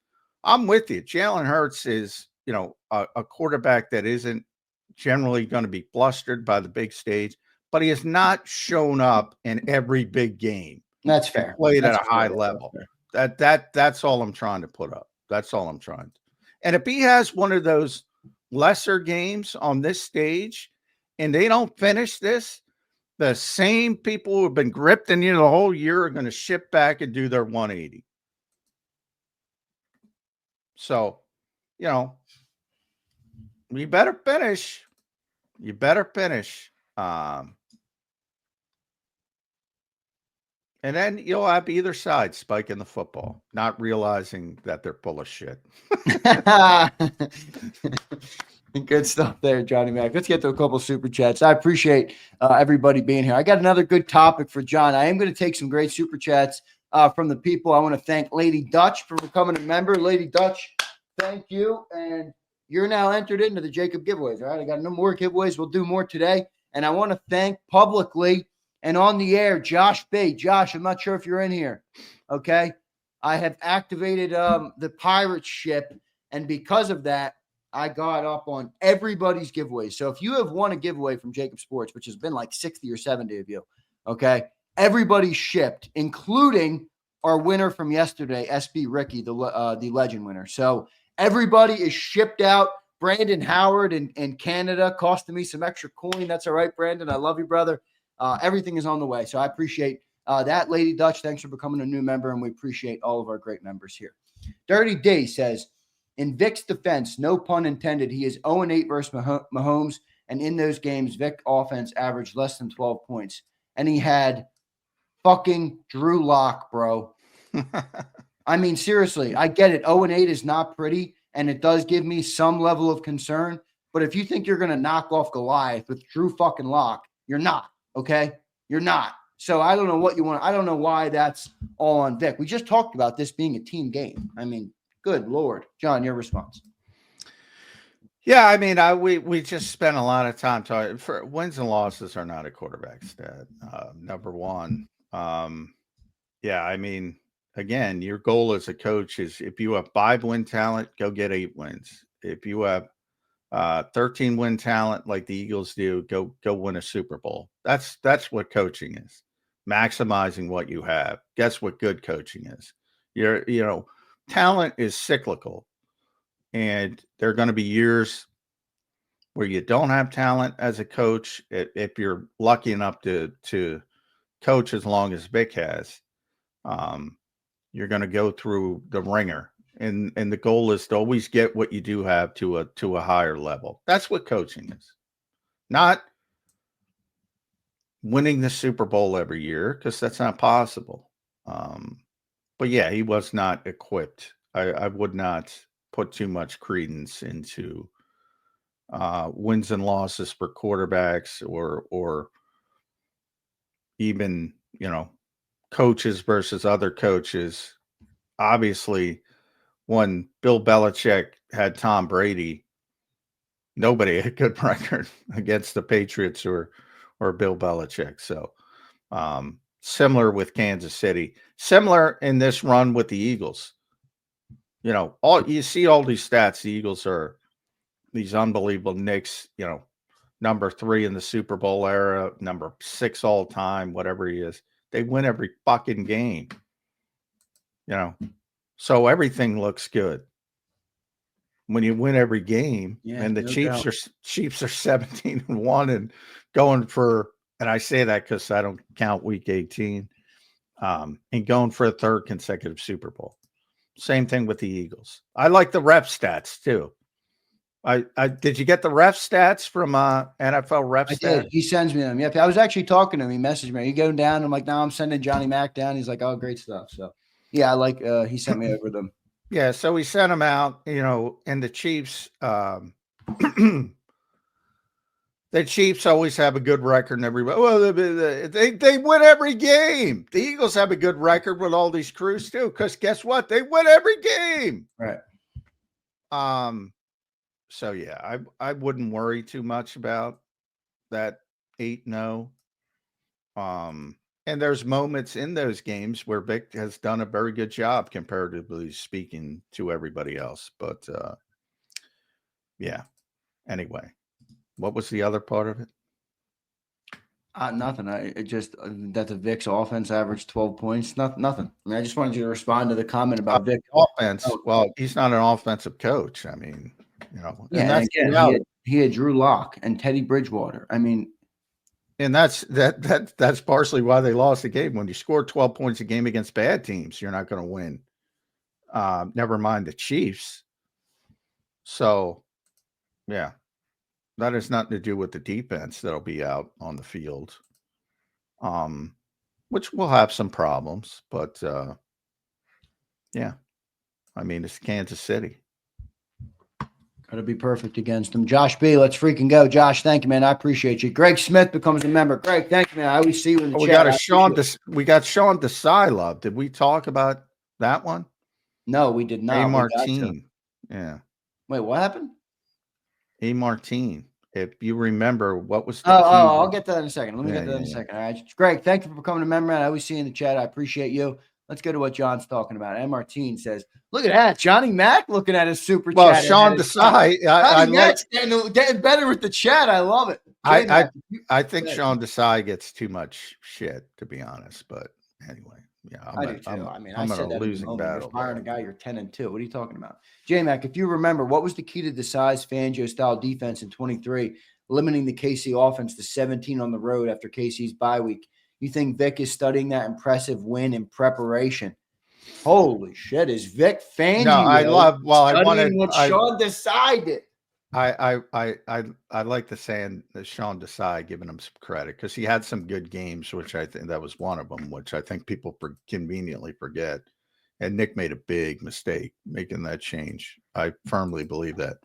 I'm with you. Jalen Hurts is, a quarterback that isn't generally going to be flustered by the big stage, but he has not shown up in every big game. That's fair. Played at a high level. That's all I'm trying to put up. That's all I'm trying to. And if he has one of those lesser games on this stage and they don't finish this, the same people who have been gripped in you the whole year are going to ship back and do their 180. So, you better finish. You better finish. And then you'll have either side spiking the football, not realizing that they're full of shit. Good stuff there, Johnny Mac. Let's get to a couple super chats. I appreciate everybody being here. I got another good topic for John. I am going to take some great super chats from the people. I want to thank Lady Dutch for becoming a member. Lady Dutch, thank you. And you're now entered into the JAKIB giveaways. All right, I got no more giveaways. We'll do more today. And I want to thank publicly and on the air, Josh B. Josh, I'm not sure if you're in here. Okay. I have activated the pirate ship. And because of that, I got up on everybody's giveaway. So if you have won a giveaway from JAKIB Sports, which has been like 60 or 70 of you, okay, everybody's shipped, including our winner from yesterday, SB Ricky, the legend winner. So everybody is shipped out. Brandon Howard in Canada costing me some extra coin. That's all right, Brandon. I love you, brother. Everything is on the way. So I appreciate that. Lady Dutch, thanks for becoming a new member, and we appreciate all of our great members here. Dirty D says, in Vic's defense, no pun intended, he is 0-8 versus Mahomes, and in those games, Vic offense averaged less than 12 points. And he had fucking Drew Lock, bro. I mean, seriously, I get it. 0-8 is not pretty, and it does give me some level of concern. But if you think you're going to knock off Goliath with Drew fucking Lock, you're not. Okay, you're not. So I don't know what you want. I don't know why that's all on Vic. We just talked about this being a team game. I mean, good Lord. John, your response. Yeah, I mean, we just spent a lot of time talking. For wins and losses are not a quarterback stat. Number one, yeah, I mean, again, your goal as a coach is if you have 5-win talent, go get 8 wins. If you have 13-win talent like the Eagles do, go win a Super Bowl. That's what coaching is. Maximizing what you have. Guess what good coaching is? Talent is cyclical, and there are going to be years where you don't have talent as a coach. If you're lucky enough to coach as long as Vic has, you're going to go through the ringer, and the goal is to always get what you do have to a higher level. That's what coaching is, not winning the Super Bowl every year, because that's not possible. But yeah, he was not equipped. I would not put too much credence into wins and losses for quarterbacks, or even coaches versus other coaches. Obviously, when Bill Belichick had Tom Brady, nobody had a good record against the Patriots or Bill Belichick. So similar with Kansas City, similar in this run with the Eagles. You see all these stats. The Eagles are these unbelievable Knicks, number 3 in the Super Bowl era, number 6 all time, whatever he is. They win every fucking game. So everything looks good when you win every game. Yeah, And the no Chiefs doubt. are 17-1 and going for, and I say that because I don't count week 18, and going for a 3rd consecutive Super Bowl. Same thing with the Eagles. I like the ref stats too. I did you get the ref stats from NFL ref I stats? did. He sends me them. Yep. I was actually talking to him. He messaged me. Are you going down? I'm like, no, I'm sending Johnny Mac down. He's like, oh, great stuff. So yeah, I like he sent me over them. Yeah, so we sent them out, and the Chiefs the Chiefs always have a good record, and everybody, well, they win every game. The Eagles have a good record with all these crews too, because guess what? They win every game. Right. So yeah, I wouldn't worry too much about that 8-0. And there's moments in those games where Vic has done a very good job comparatively speaking to everybody else. But yeah. Anyway, what was the other part of it? Nothing. It just that the Vic's offense averaged 12 points. Nothing. I mean, I just wanted you to respond to the comment about Vic. Offense. Oh, Well, he's not an offensive coach. I mean, yeah, and and that's the again, reality. he had Drew Lock and Teddy Bridgewater. I mean, And that's partially why they lost the game. When you score 12 points a game against bad teams, you're not going to win. Never mind the Chiefs. So, yeah, that has nothing to do with the defense that'll be out on the field, which will have some problems. But yeah, I mean, it's Kansas City. got to be perfect against them. Josh B, let's freaking go. Josh, thank you, man. I appreciate you. Greg Smith becomes a member. Greg, thank you, man. I always see you in the We chat. got Sean Desai love. Did we talk about that one? No, we did not. A. We got to. Martine. Yeah. Wait, what happened? A. Martine. If you remember, what was the Oh, key? I'll get that in a second. Let me get that in a Yeah. second. All right. Greg, thank you for becoming a member, man. I always see you in the chat. I appreciate you. Let's go to what John's talking about. And Martine says, look at that. Johnny Mac looking at his super chat. Well, Sean Desai, I like getting better with the chat. I love it. I think Sean Desai gets too much shit, to be honest. But anyway, yeah, I do too. I'm I said in a that losing in the moment. battle. You're firing a guy, you're 10-2. What are you talking about? J-Mac, if you remember, what was the key to Desai's Fangio style defense in 23, limiting the KC offense to 17 on the road after KC's bye week? You think Vic is studying that impressive win in preparation? Holy shit! Is Vic Fangio? No, I wanted what Sean decided. I like the saying that Sean Desai, giving him some credit because he had some good games, which I think that was one of them, which I think people conveniently forget. And Nick made a big mistake making that change. I firmly believe that.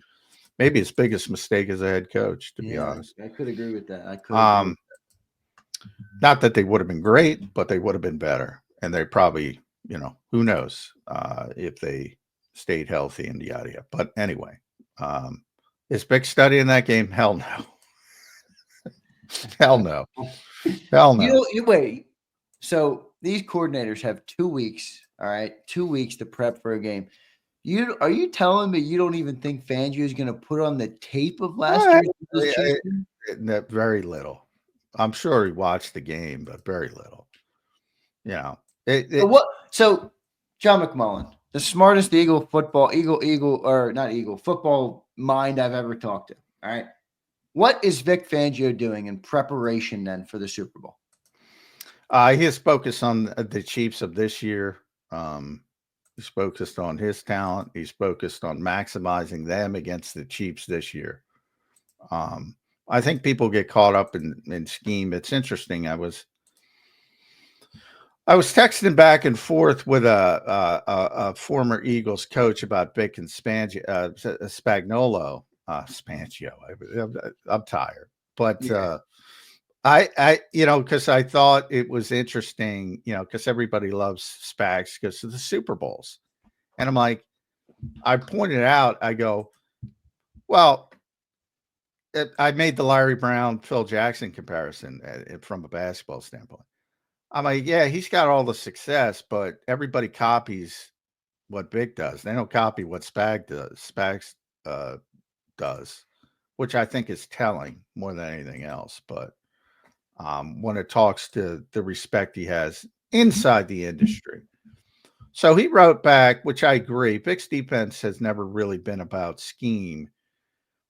Maybe his biggest mistake as a head coach, to be honest. I could agree with that. Not that they would have been great, but they would have been better. And they probably, who knows if they stayed healthy and yada yada. But anyway, Is Vic studying that game? Hell no. Hell no. Hell no. You wait. So these coordinators have 2 weeks. All right, 2 weeks to prep for a game. Are you telling me you don't even think Fangio is going to put on the tape of last year's Chiefs game? Very little. I'm sure he watched the game, but very little. You know, So John McMullen, the smartest football mind I've ever talked to. All right. What is Vic Fangio doing in preparation then for the Super Bowl? His focus on the Chiefs of this year. He's focused on his talent. He's focused on maximizing them against the Chiefs this year. I think people get caught up in scheme. It's interesting. I was texting back and forth with a former Eagles coach about Vic and Spagnuolo. Spangio. I'm tired, but I because I thought it was interesting, because everybody loves Spags because of the Super Bowls, and I'm like, I pointed out, I go, well, I made the Larry Brown, Phil Jackson comparison from a basketball standpoint. I'm like, yeah, he's got all the success, but everybody copies what Vic does. They don't copy what Spags does, which I think is telling more than anything else. But when it talks to the respect he has inside the industry. So he wrote back, which I agree. Vic's defense has never really been about scheme.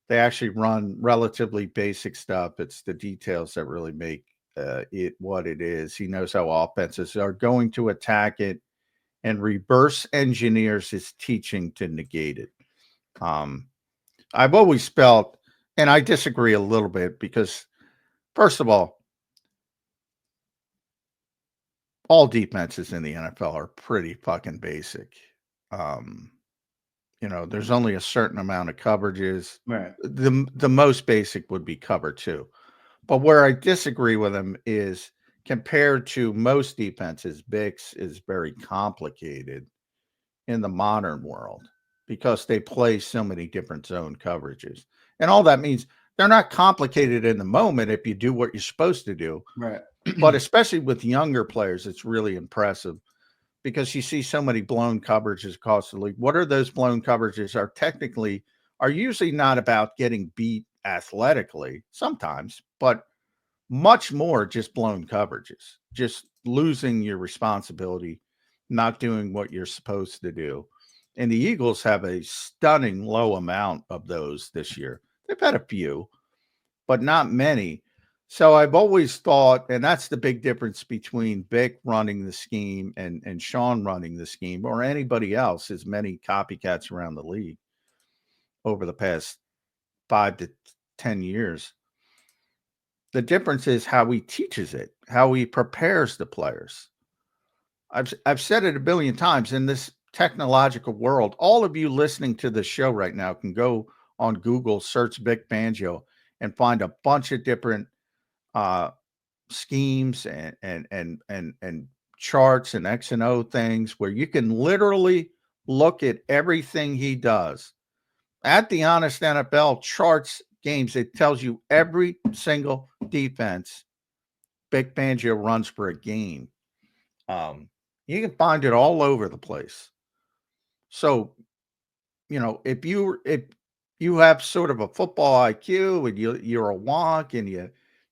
They actually run relatively basic stuff. It's the details that really make it what it is. He knows how offenses are going to attack it and reverse engineers his teaching to negate it. I've always felt, and I disagree a little bit because, first of all defenses in the NFL are pretty fucking basic. There's only a certain amount of coverages. Right. The most basic would be cover 2. But where I disagree with him is compared to most defenses, Vic's is very complicated in the modern world because they play so many different zone coverages. And all that means they're not complicated in the moment if you do what you're supposed to do. Right. But especially with younger players, it's really impressive because you see so many blown coverages across the league. What are those blown coverages are usually not about getting beat athletically sometimes, but much more just blown coverages, just losing your responsibility, not doing what you're supposed to do. And the Eagles have a stunning low amount of those this year. They've had a few, but not many. So I've always thought, and that's the big difference between Vic running the scheme and Sean running the scheme, or anybody else, as many copycats around the league over the past 5 to 10 years. The difference is how he teaches it, how he prepares the players. I've said it a billion times in this technological world. All of you listening to the show right now can go on Google, search Vic Fangio, and find a bunch of different schemes and charts and X and O things where you can literally look at everything he does. At the Honest NFL charts games, it tells you every single defense Vic Fangio runs for a game. You can find it all over the place. So, if you have sort of a football IQ and you're a wonk and you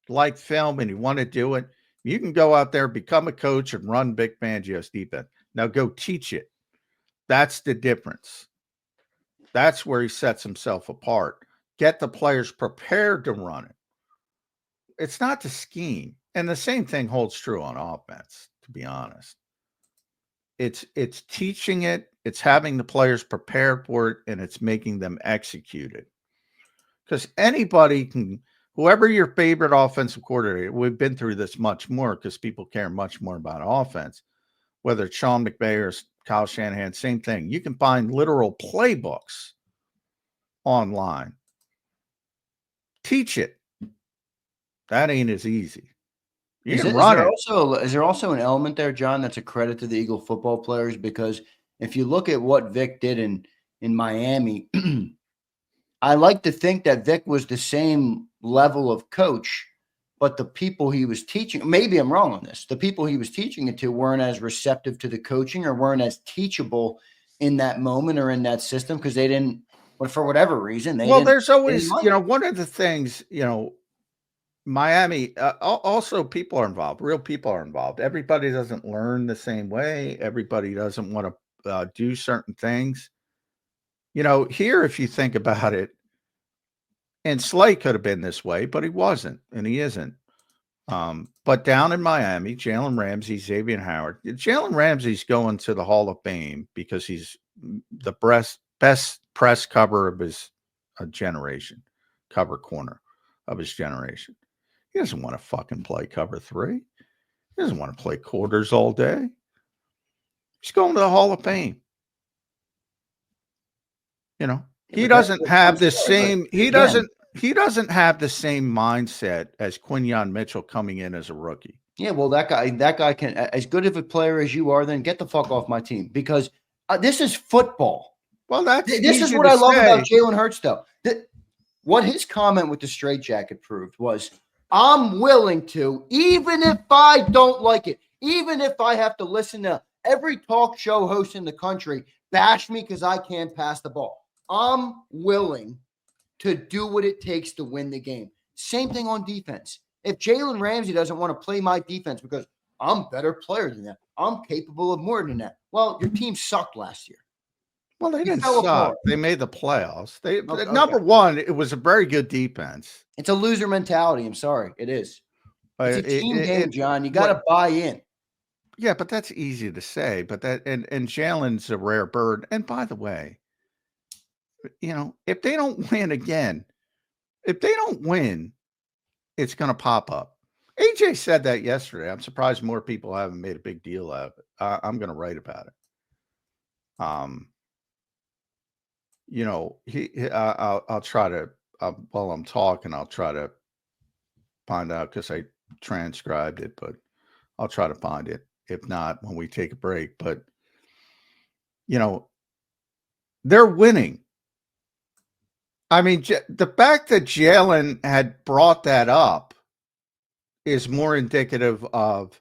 like film and you want to do it, you can go out there, become a coach, and run Vic Fangio's defense. Now go teach it. That's the difference. That's where he sets himself apart. Get the players prepared to run it. It's not the scheme. And the same thing holds true on offense, to be honest. It's teaching it, it's having the players prepared for it, and it's making them execute it. Because anybody can, whoever your favorite offensive coordinator, we've been through this much more because people care much more about offense, whether it's Sean McVay or Kyle Shanahan, same thing. You can find literal playbooks online. Teach it. That ain't as easy. You can run it. Is there also an element there, John, that's a credit to the Eagle football players? Because if you look at what Vic did in Miami, I like to think that Vic was the same level of coach, but the people he was teaching, maybe I'm wrong on this, the people he was teaching it to weren't as receptive to the coaching or weren't as teachable in that moment or in that system because they didn't, but for whatever reason, Well, there's they didn't always, like it. one of the things, Miami, also people are involved. Real people are involved. Everybody doesn't learn the same way. Everybody doesn't want to do certain things. Here, if you think about it, and Slay could have been this way, but he wasn't, and he isn't. But down in Miami, Jalen Ramsey, Xavier Howard. Jalen Ramsey's going to the Hall of Fame because he's the best press cover of his generation, cover corner of his generation. He doesn't want to fucking play cover 3. He doesn't want to play quarters all day. He's going to the Hall of Fame. He doesn't have the same. He doesn't have the same mindset as Quinyon Mitchell coming in as a rookie. Yeah, well, that guy can, as good of a player as you are, then get the fuck off my team because this is football. Well, this is what I love about Jalen Hurts, though. What his comment with the straitjacket proved was, I'm willing to, even if I don't like it, even if I have to listen to every talk show host in the country bash me because I can't pass the ball. I'm willing to do what it takes to win the game. Same thing on defense. If Jalen Ramsey doesn't want to play my defense because I'm a better player than that, I'm capable of more than that. Well, your team sucked last year. Well, they didn't suck. Apart. They made the playoffs. Number one, it was a very good defense. It's a loser mentality. I'm sorry. It is. It's a team game, John. You got to buy in. Yeah, but that's easy to say. But and Jalen's a rare bird. And by the way, if they don't win again, it's going to pop up. AJ said that yesterday. I'm surprised more people haven't made a big deal out of it. I'm going to write about it. I'll try to, while I'm talking, I'll try to find out because I transcribed it, but I'll try to find it. If not, when we take a break, but they're winning. I mean, the fact that Jalen had brought that up is more indicative of,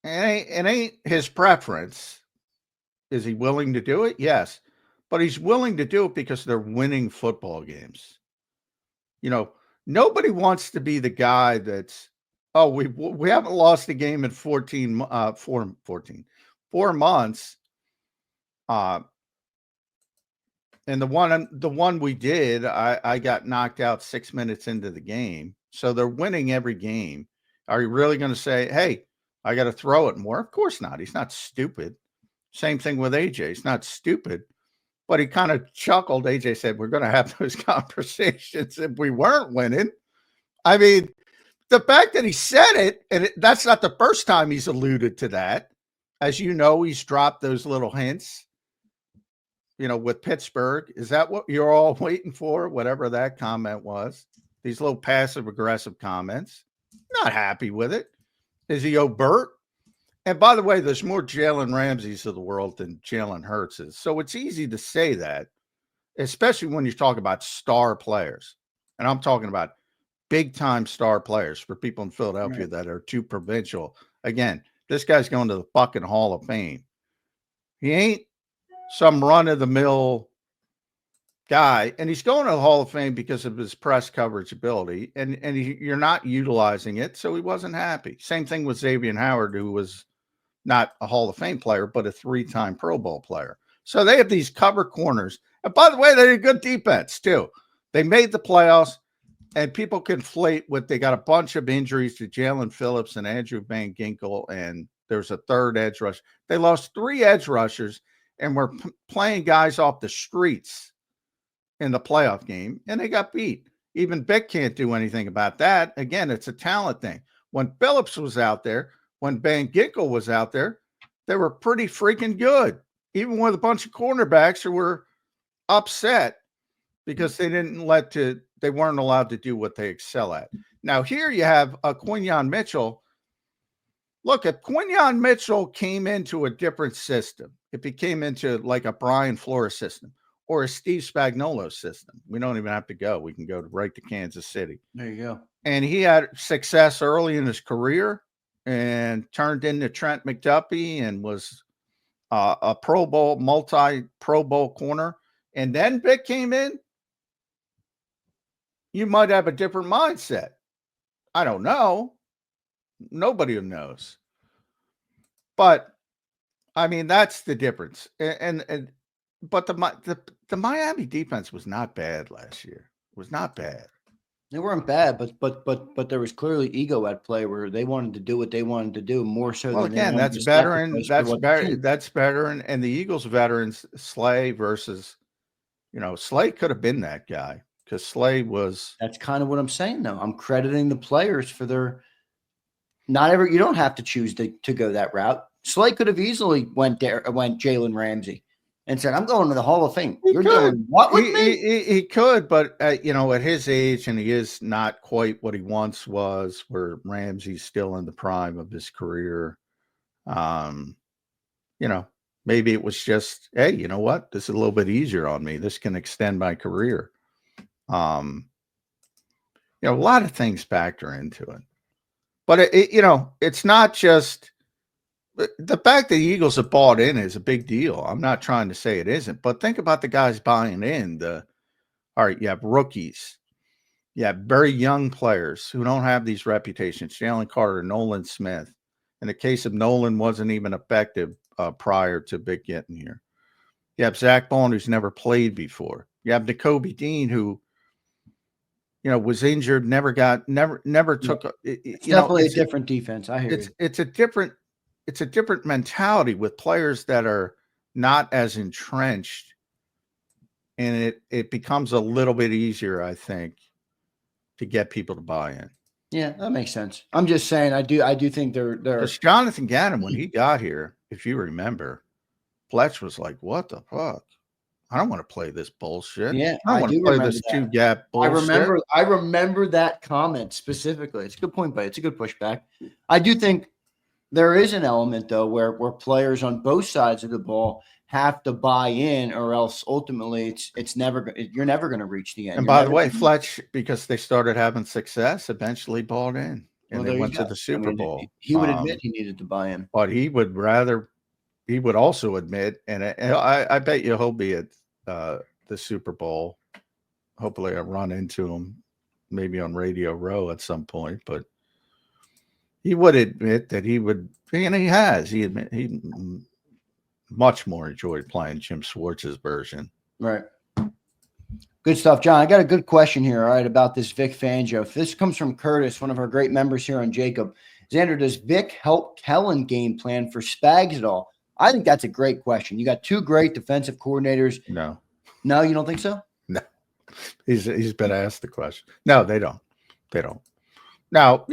it ain't his preference. Is he willing to do it? Yes. But he's willing to do it because they're winning football games. Nobody wants to be the guy that's, we haven't lost a game in 4 months. And the one we did, I got knocked out 6 minutes into the game. So they're winning every game. Are you really going to say, hey, I got to throw it more? Of course not. He's not stupid. Same thing with AJ. He's not stupid. But he kind of chuckled. AJ said, we're going to have those conversations if we weren't winning. I mean, the fact that he said it, and that's not the first time he's alluded to that. As you know, he's dropped those little hints, with Pittsburgh. Is that what you're all waiting for? Whatever that comment was. These little passive-aggressive comments. Not happy with it. Is he overt? And by the way, there's more Jalen Ramseys of the world than Jalen Hurts is. So it's easy to say that, especially when you talk about star players. And I'm talking about big-time star players for people in Philadelphia that are too provincial. Again, this guy's going to the fucking Hall of Fame. He ain't some run-of-the-mill guy. And he's going to the Hall of Fame because of his press coverage ability. And you're not utilizing it, so he wasn't happy. Same thing with Xavier Howard, who was not a Hall of Fame player, but a 3-time Pro Bowl player. So they have these cover corners. And by the way, they did good defense too. They made the playoffs, and people conflate with they got a bunch of injuries to Jalen Phillips and Andrew Van Ginkel, and there's a third edge rush. They lost 3 edge rushers and were playing guys off the streets in the playoff game, and they got beat. Even Vic can't do anything about that. Again, it's a talent thing. When Phillips was out there, when Van Ginkel was out there, they were pretty freaking good, even with a bunch of cornerbacks who were upset because they weren't allowed to do what they excel at. Now, here you have a Quinyon Mitchell. Look, if Quinyon Mitchell came into a different system, if he came into like a Brian Flores system, or a Steve Spagnuolo system. We don't even have to go. We can go right to Kansas City. There you go. And he had success early in his career and turned into Trent McDuffie and was a Pro Bowl, multi-Pro Bowl corner. And then Vic came in. You might have a different mindset. I don't know. Nobody knows. But I mean, that's the difference. But the Miami defense was not bad last year. It was not bad. They weren't bad, but there was clearly ego at play where they wanted to do what they wanted to do more so. Well, than again, that's veteran. That's veteran, and the Eagles veterans, Slay versus, Slay could have been that guy because Slay was. That's kind of what I'm saying, though. I'm crediting the players for their. Not ever. You don't have to choose to go that route. Slay could have easily went Jalen Ramsey and said, "I'm going to the Hall of Fame." You're doing what with me? He could, but at his age, and he is not quite what he once was, where Ramsey's still in the prime of his career. Maybe it was just, hey, you know what? This is a little bit easier on me. This can extend my career. A lot of things factor into it, but it's not just. The fact that the Eagles have bought in is a big deal. I'm not trying to say it isn't, but think about the guys buying in. All right, you have rookies. You have very young players who don't have these reputations. Jalen Carter, Nolan Smith. In the case of Nolan, wasn't even effective prior to Vic getting here. You have Zach Bond, who's never played before. You have Nakobe Dean, who was injured, never took. It's definitely a different defense. I hear you. It's a different mentality with players that are not as entrenched, and it becomes a little bit easier, I think, to get people to buy in. Yeah, that makes sense. I'm just saying, I do think they're. Because Jonathan Gannon, when he got here, if you remember, Fletch was like, "What the fuck? I don't want to play this bullshit. Yeah, I don't want to play this two-gap bullshit." I remember that comment specifically. It's a good point, but it's a good pushback. I do think. There is an element, though, where players on both sides of the ball have to buy in, or else ultimately you're never going to reach the end. And by the way, Fletch, because they started having success, eventually bought in, and they went to the Super Bowl. He would admit he needed to buy in, but he would also admit, and I bet you he'll be at the Super Bowl. Hopefully, I run into him maybe on Radio Row at some point, but. He would admit that he would, and he has. He much more enjoyed playing Jim Schwartz's version. Right. Good stuff, John. I got a good question here, all right, about this Vic Fangio. This comes from Curtis, one of our great members here on JAKIB. Zander, does Vic help Kellen game plan for Spags at all? I think that's a great question. You got two great defensive coordinators. No, you don't think so? No, he's been asked the question. No, they don't. They don't. Now,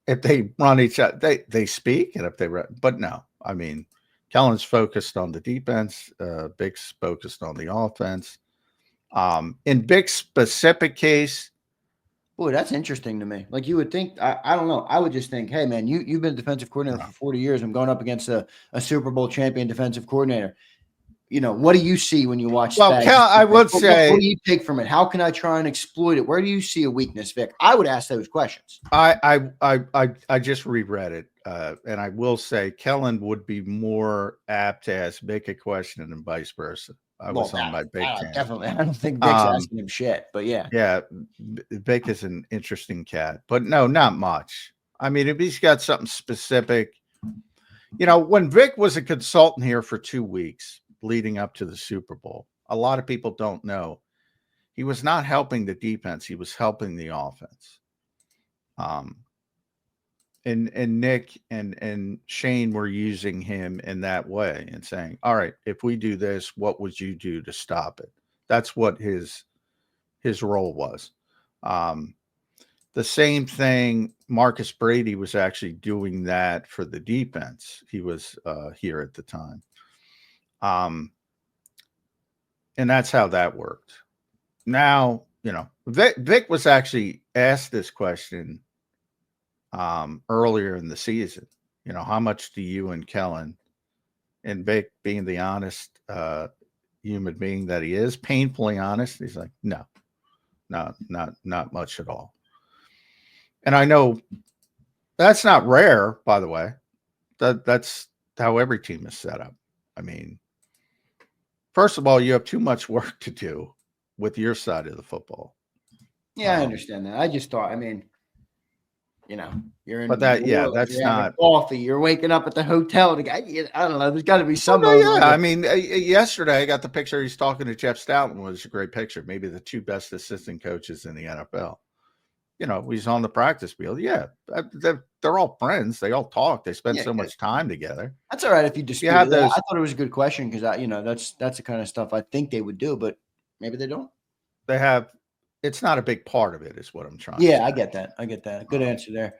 if they run each other, they speak, and if they run, but no, I mean, Kellen's focused on the defense. Vic's focused on the offense. In Vic's specific case, boy, that's interesting to me. Like you would think, I don't know. I would just think, hey man, you've been a defensive coordinator for 40 years. I'm going up against a Super Bowl champion defensive coordinator. What do you see when you watch? Well, I would say, what do you take from it? How can I try and exploit it? Where do you see a weakness, Vic? I would ask those questions. I just reread it, and I will say Kellen would be more apt to ask Vic a question and vice versa. I was on my Vic camp. Definitely. I don't think Vic's asking him shit, but yeah. Yeah, Vic is an interesting cat, but no, not much. I mean, if he's got something specific, when Vic was a consultant here for 2 weeks. Leading up to the Super Bowl, a lot of people don't know he was not helping the defense; he was helping the offense. And Nick and Shane were using him in that way and saying, "All right, if we do this, what would you do to stop it?" That's what his role was. The same thing, Marcus Brady was actually doing that for the defense. He was here at the time. And that's how that worked. Now, Vic was actually asked this question earlier in the season. How much do you and Kellen, and Vic being the honest, human being that he is, painfully honest. He's like, no, not much at all. And I know that's not rare, by the way. That's how every team is set up. I mean, first of all, you have too much work to do with your side of the football. Yeah, I understand that. I just thought, I mean, you're in. But that, New yeah, Orleans, that's you're having not coffee. You're waking up at the hotel. I don't know. There's got to be some. Well, no, yeah. I mean, yesterday I got the picture. He's talking to Jeff Stoughton. Was a great picture. Maybe the two best assistant coaches in the NFL. He's on the practice field. Yeah, they're all friends. They all talk. They spend so much time together. That's all right if you dispute have it. those. I thought it was a good question because that's the kind of stuff I think they would do, but maybe they don't. They have. It's not a big part of it, is what I'm trying. Yeah, I get that. Good answer there.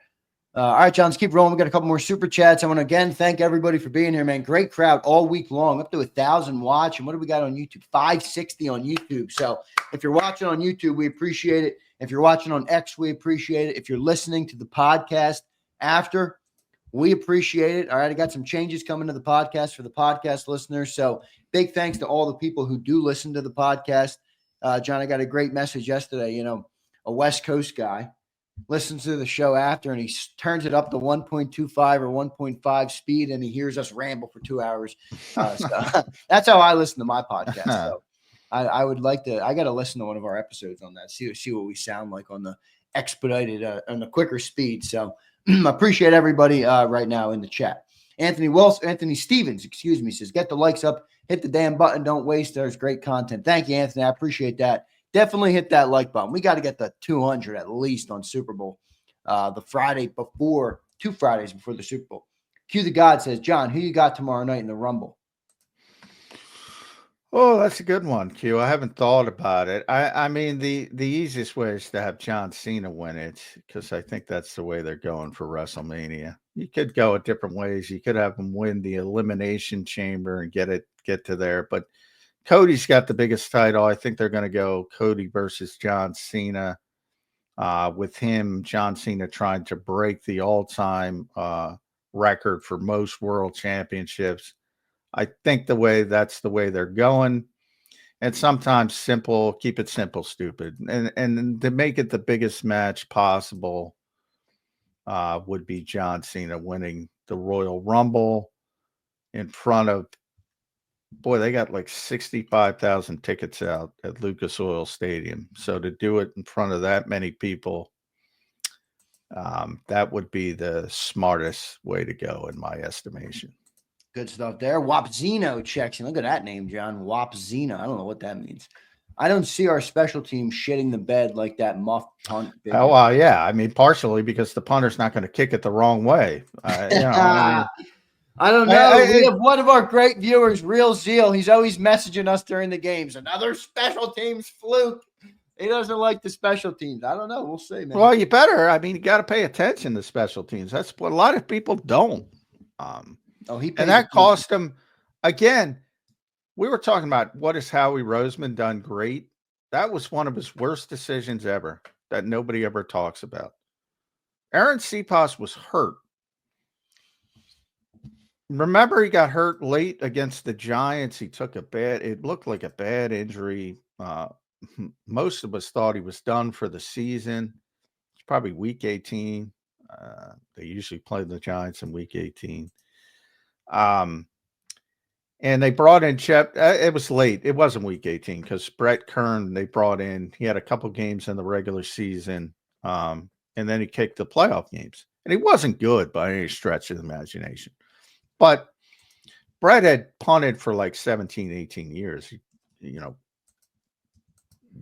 All right, John, let's keep rolling. We got a couple more super chats. I want to again thank everybody for being here, man. Great crowd all week long, up to 1,000 watch. And what do we got on YouTube? 560 on YouTube. So if you're watching on YouTube, we appreciate it. If you're watching on X, we appreciate it. If you're listening to the podcast after, we appreciate it. All right, I got some changes coming to the podcast for the podcast listeners. So big thanks to all the people who do listen to the podcast. John, I got a great message yesterday. A West Coast guy listens to the show after and he turns it up to 1.25 or 1.5 speed and he hears us ramble for 2 hours. So that's how I listen to my podcast. So I would like to, I got to listen to one of our episodes on that, see what we sound like on the expedited, on the quicker speed. So appreciate everybody right now in the chat. Anthony Stevens, says, get the likes up, hit the damn button. Don't waste. There's great content. Thank you, Anthony. I appreciate that. Definitely hit that like button. We got to get the 200 at least on Super Bowl. The Friday before, 2 Fridays before the Super Bowl. Q the God says, John, who you got tomorrow night in the Rumble? Oh, that's a good one, Q. I haven't thought about it. I mean, the easiest way is to have John Cena win it because I think that's the way they're going for WrestleMania. You could go at different ways. You could have him win the Elimination Chamber and get to there, but Cody's got the biggest title. I think they're going to go Cody versus John Cena. With him, John Cena trying to break the all-time record for most world championships. I think that's the way they're going. And sometimes simple, keep it simple, stupid. And to make it the biggest match possible would be John Cena winning the Royal Rumble in front of, boy, they got like 65,000 tickets out at Lucas Oil Stadium. So to do it in front of that many people, that would be the smartest way to go in my estimation. Good stuff there. Wapzino checks in. Look at that name, John. Wapzino. I don't know what that means. I don't see our special team shitting the bed like that muff punt. Oh, yeah. I mean, partially because the punter's not going to kick it the wrong way. I don't know. We have one of our great viewers, Real Zeal. He's always messaging us during the games. Another special teams fluke. He doesn't like the special teams. I don't know. We'll see, man. Well, you better. I mean, you got to pay attention to special teams. That's what a lot of people don't. And that cost him. Again, we were talking about what has Howie Roseman done great. That was one of his worst decisions ever that nobody ever talks about. Aaron Cepas was hurt. Remember, he got hurt late against the Giants. He took it looked like a bad injury. Most of us thought he was done for the season. It's probably week 18. They usually play the Giants in week 18. And they brought in Chip. It was late. It wasn't week 18 because Brett Kern, they brought in. He had a couple games in the regular season. And then he kicked the playoff games. And he wasn't good by any stretch of the imagination. But Brett had punted for like 17, 18 years.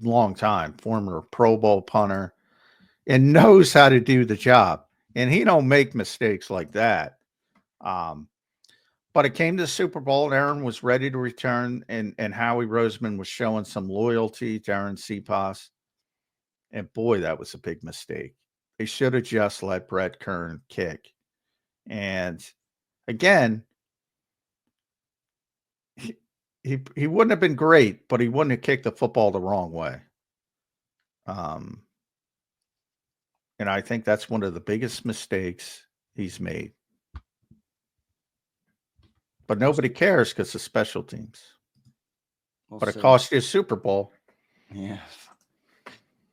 Long time. Former Pro Bowl punter. And knows how to do the job. And he don't make mistakes like that. But it came to the Super Bowl, and Aaron was ready to return, and Howie Roseman was showing some loyalty to Aaron Cepas. And boy, that was a big mistake. They should have just let Brett Kern kick. And again, he wouldn't have been great, but he wouldn't have kicked the football the wrong way. And I think that's one of the biggest mistakes he's made. But nobody cares because of special teams. but see. it cost you a Super Bowl. Yeah.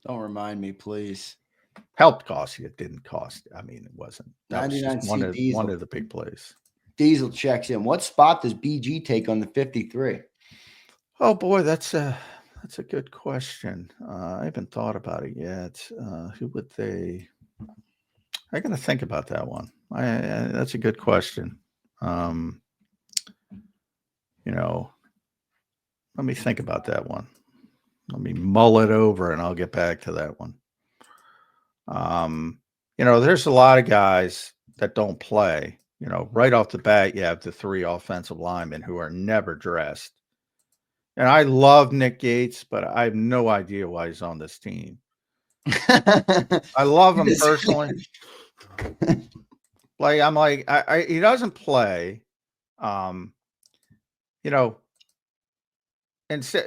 Don't remind me, please. Helped cost you. It didn't cost. I mean, it wasn't. That was 99 just C one of the big plays. Diesel checks in. What spot does BG take on the 53? Oh boy, that's a good question. I haven't thought about it yet. Who would they? I got to think about that one. That's a good question. Let me think about that one. Let me mull it over, and I'll get back to that one. There's a lot of guys that don't play. Right off the bat, you have the 3 offensive linemen who are never dressed. And I love Nick Gates, but I have no idea why he's on this team. I love him personally. He doesn't play. And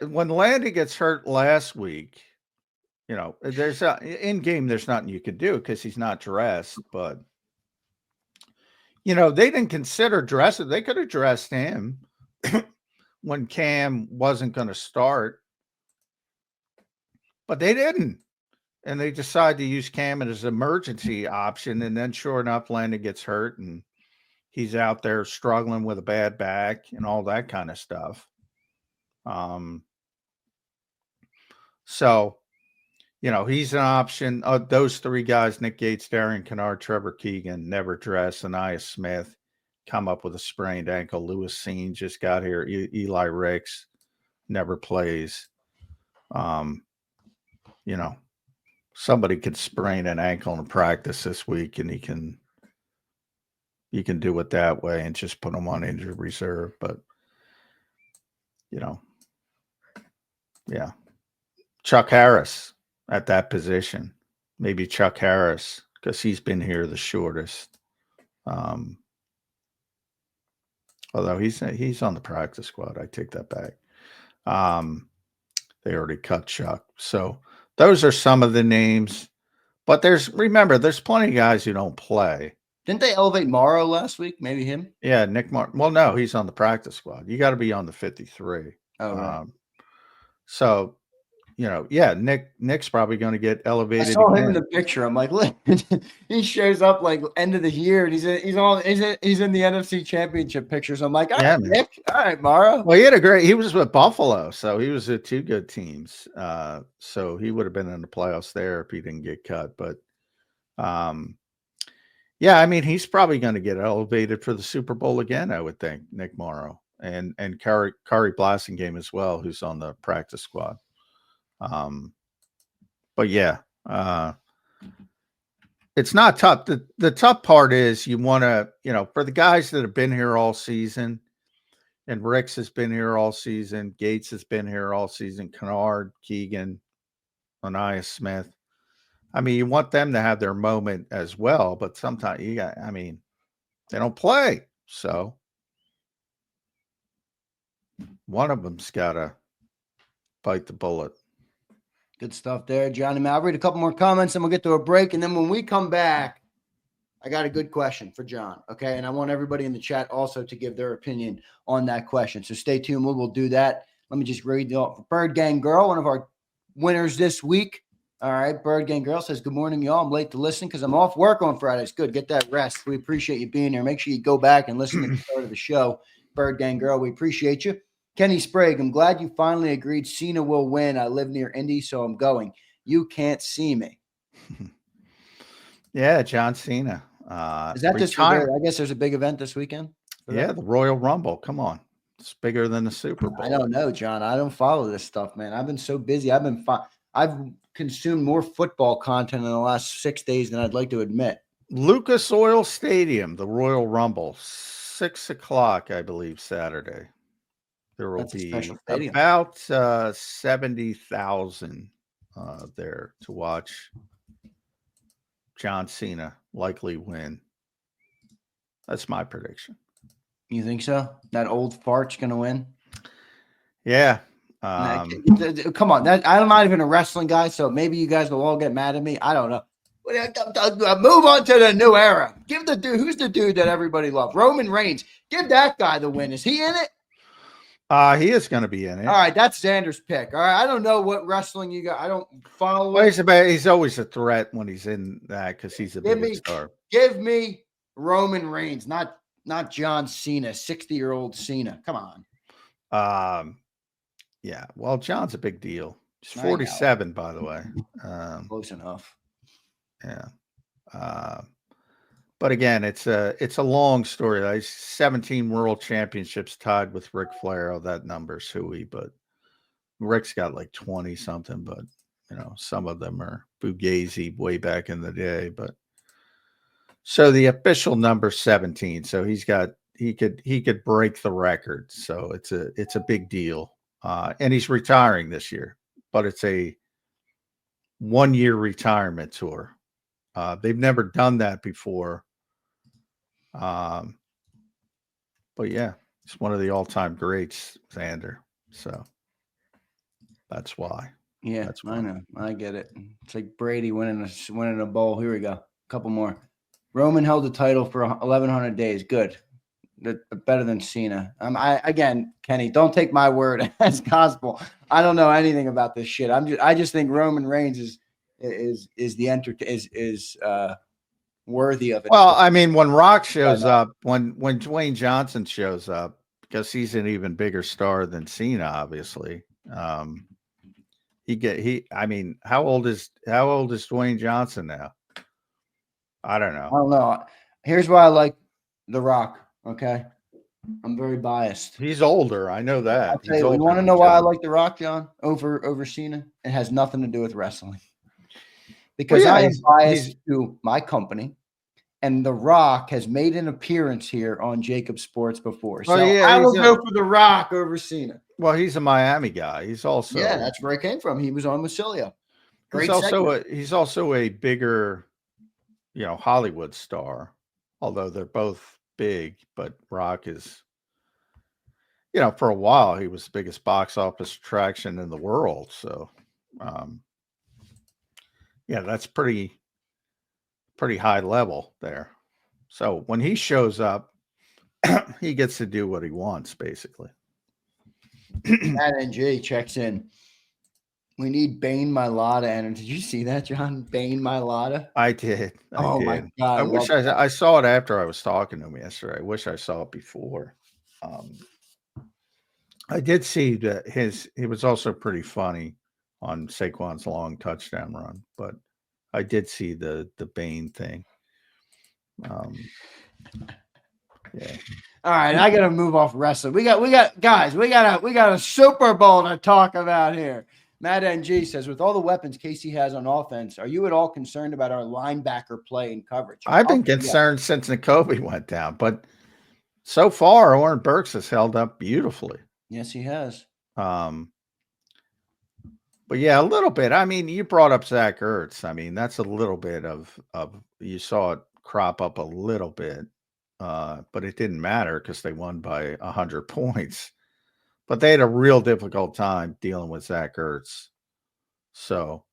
when Landy gets hurt last week, there's in game, there's nothing you could do because he's not dressed. But they didn't consider dressing. They could have dressed him when Cam wasn't going to start, but they didn't. And they decided to use Cam as an emergency option. And then sure enough, Landon gets hurt and he's out there struggling with a bad back and all that kind of stuff. So, he's an option. Those 3 guys, Nick Gates, Darian Kennard, Trevor Keegan, never dressed. Anais Smith come up with a sprained ankle. Lewis Seen just got here. Eli Ricks never plays. Somebody could sprain an ankle in practice this week, and you can do it that way and just put them on injured reserve. But yeah, Chuck Harris at that position, maybe Chuck Harris because he's been here the shortest. Although he's on the practice squad, I take that back. They already cut Chuck, so. Those are some of the names, but there's plenty of guys who don't play. Didn't they elevate Morrow last week? Maybe him? Yeah, Nick Morrow. Well, no, he's on the practice squad. You got to be on the 53. Oh, right. So, Nick's probably going to get elevated. I saw him in the picture. I'm like, look, he shows up like end of the year, and he's in the NFC Championship pictures. I'm like, all right, Nick, all right, Morrow. Well, he was with Buffalo, so he was at 2 good teams. So he would have been in the playoffs there if he didn't get cut. But, he's probably going to get elevated for the Super Bowl again, I would think, Nick Morrow and Kari Blasingame as well, who's on the practice squad. But yeah, it's not tough. The tough part is you want to, for the guys that have been here all season, and Ricks has been here all season, Gates has been here all season, Kennard, Keegan, Anais Smith. I mean, you want them to have their moment as well, but sometimes they don't play. So one of them's got to bite the bullet. Good stuff there, Johnny. I'll read a couple more comments and we'll get to a break. And then when we come back, I got a good question for John. Okay. And I want everybody in the chat also to give their opinion on that question. So stay tuned. We will do that. Let me just read the Bird Gang Girl, one of our winners this week. All right. Bird Gang Girl says, good morning, y'all. I'm late to listen because I'm off work on Fridays. Good. Get that rest. We appreciate you being here. Make sure you go back and listen to the start of the show. Bird Gang Girl, we appreciate you. Kenny Sprague, I'm glad you finally agreed Cena will win. I live near Indy, so I'm going. You can't see me. Yeah, John Cena. Is that this year? I guess there's a big event this weekend. Yeah, the Royal Rumble. Come on. It's bigger than the Super Bowl. I don't know, John. I don't follow this stuff, man. I've been so busy. I've consumed more football content in the last 6 days than I'd like to admit. Lucas Oil Stadium, the Royal Rumble, 6 o'clock, I believe, Saturday. There will be about 70,000 there to watch John Cena likely win. That's my prediction. You think so? That old fart's going to win? Yeah. Come on. I'm not even a wrestling guy, so maybe you guys will all get mad at me. I don't know. Move on to the new era. Give the dude. Who's the dude that everybody loves? Roman Reigns. Give that guy the win. Is he in it? He is going to be in it. All right, that's Zander's pick. All right, I don't know what wrestling you got. I don't follow Well, it. he's always a threat when he's in that because he's a big star. Give me Roman Reigns, not John Cena, 60-year-old Cena. Come on. Yeah. Well, John's a big deal. He's 47, by the way. Close enough. Yeah. But again, it's a long story. Like 17 world championships tied with Ric Flair. Oh, that number's hooey, but Rick's got like 20 something, but some of them are fugazi way back in the day. But so the official number 17. So he could break the record. So it's a big deal. And he's retiring this year, but it's a 1-year retirement tour. They've never done that before. But yeah, it's one of the all-time greats, Zander. So that's why. Yeah, that's why. I know. I get it. It's like Brady winning a bowl. Here we go. A couple more. Roman held the title for 1,100 days. Good. Better than Cena. Again, Kenny, don't take my word as gospel. I don't know anything about this shit. I just think Roman Reigns is worthy of it. Well, I mean, when Rock shows up, when Dwayne Johnson shows up, because he's an even bigger star than Cena, obviously. I mean, how old is Dwayne Johnson now? I don't know. I don't know. Here's why I like The Rock. Okay, I'm very biased. He's older. I know that. I'll tell you, you want to know why I like The Rock, John, over Cena? It has nothing to do with wrestling. Because I am biased to my company, and The Rock has made an appearance here on JAKIB Sports before. So I will go for The Rock over Cena. Well, he's a Miami guy. He's also that's where I came from. He was on Massilia. He's also a bigger, Hollywood star. Although they're both big, but Rock is, for a while he was the biggest box office attraction in the world. So, yeah, that's pretty high level there. So when he shows up, he gets to do what he wants, basically. Matt NG checks in. We need Bane Mylotta. And did you see that, John? Bane Mylotta? I did. Oh my God. I wish I saw it after I was talking to him yesterday. I wish I saw it before. I did see that he was also pretty funny on Saquon's long touchdown run, but I did see the Bane thing. Yeah. All right, I gotta move off wrestling. We got a Super Bowl to talk about here. Matt NG says, with all the weapons Casey has on offense, are you at all concerned about our linebacker play and coverage? I've been concerned since N'Kobe went down, but so far, Oren Burks has held up beautifully. Yes, he has. But yeah, a little bit. I mean, you brought up Zach Ertz. I mean, that's a little bit of you saw it crop up a little bit, but it didn't matter because they won by 100 points. But they had a real difficult time dealing with Zach Ertz. So,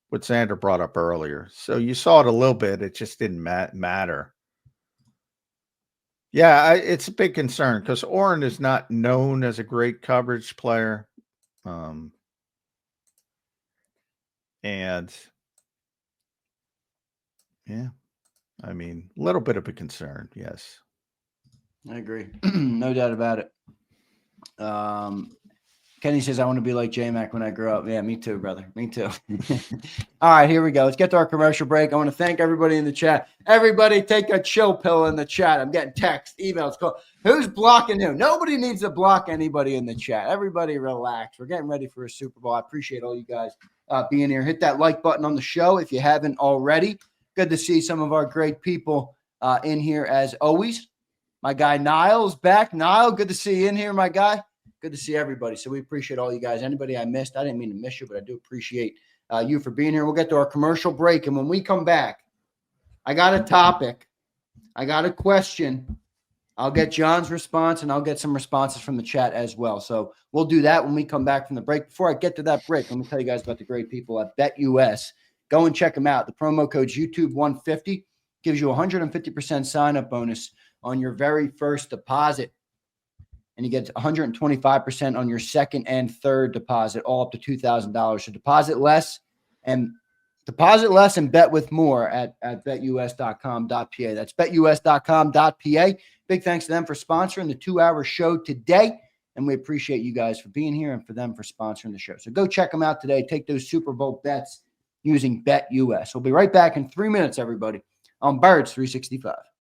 what Zander brought up earlier. So you saw it a little bit. It just didn't matter. Yeah, it's a big concern because Oren is not known as a great coverage player. And yeah, I mean, a little bit of a concern. Yes. I agree. No doubt about it. Kenny says, I want to be like J-Mac when I grow up. Yeah, me too, brother. Me too. All right, here we go. Let's get to our commercial break. I want to thank everybody in the chat. Everybody take a chill pill in the chat. I'm getting texts, emails. Who's blocking who? Nobody needs to block anybody in the chat. Everybody relax. We're getting ready for a Super Bowl. I appreciate all you guys being here. Hit that like button on the show if you haven't already. Good to see some of our great people in here as always. My guy Niall's back. Niall, good to see you in here, my guy. Good to see everybody. So we appreciate all you guys. Anybody I missed, I didn't mean to miss you, but I do appreciate you for being here. We'll get to our commercial break. And when we come back, I got a topic. I got a question. I'll get John's response, and I'll get some responses from the chat as well. So we'll do that when we come back from the break. Before I get to that break, let me tell you guys about the great people at BetUS. Go and check them out. The promo code YouTube150 gives you a 150% sign-up bonus on your very first deposit. and you get 125% on your second and third deposit, all up to $2,000. So deposit less and bet with more at betus.com.pa. That's betus.com.pa. Big thanks to them for sponsoring the 2-hour show today. And we appreciate you guys for being here and for them for sponsoring the show. So go check them out today. Take those Super Bowl bets using BetUS. We'll be right back in 3 minutes, everybody, on Birds 365.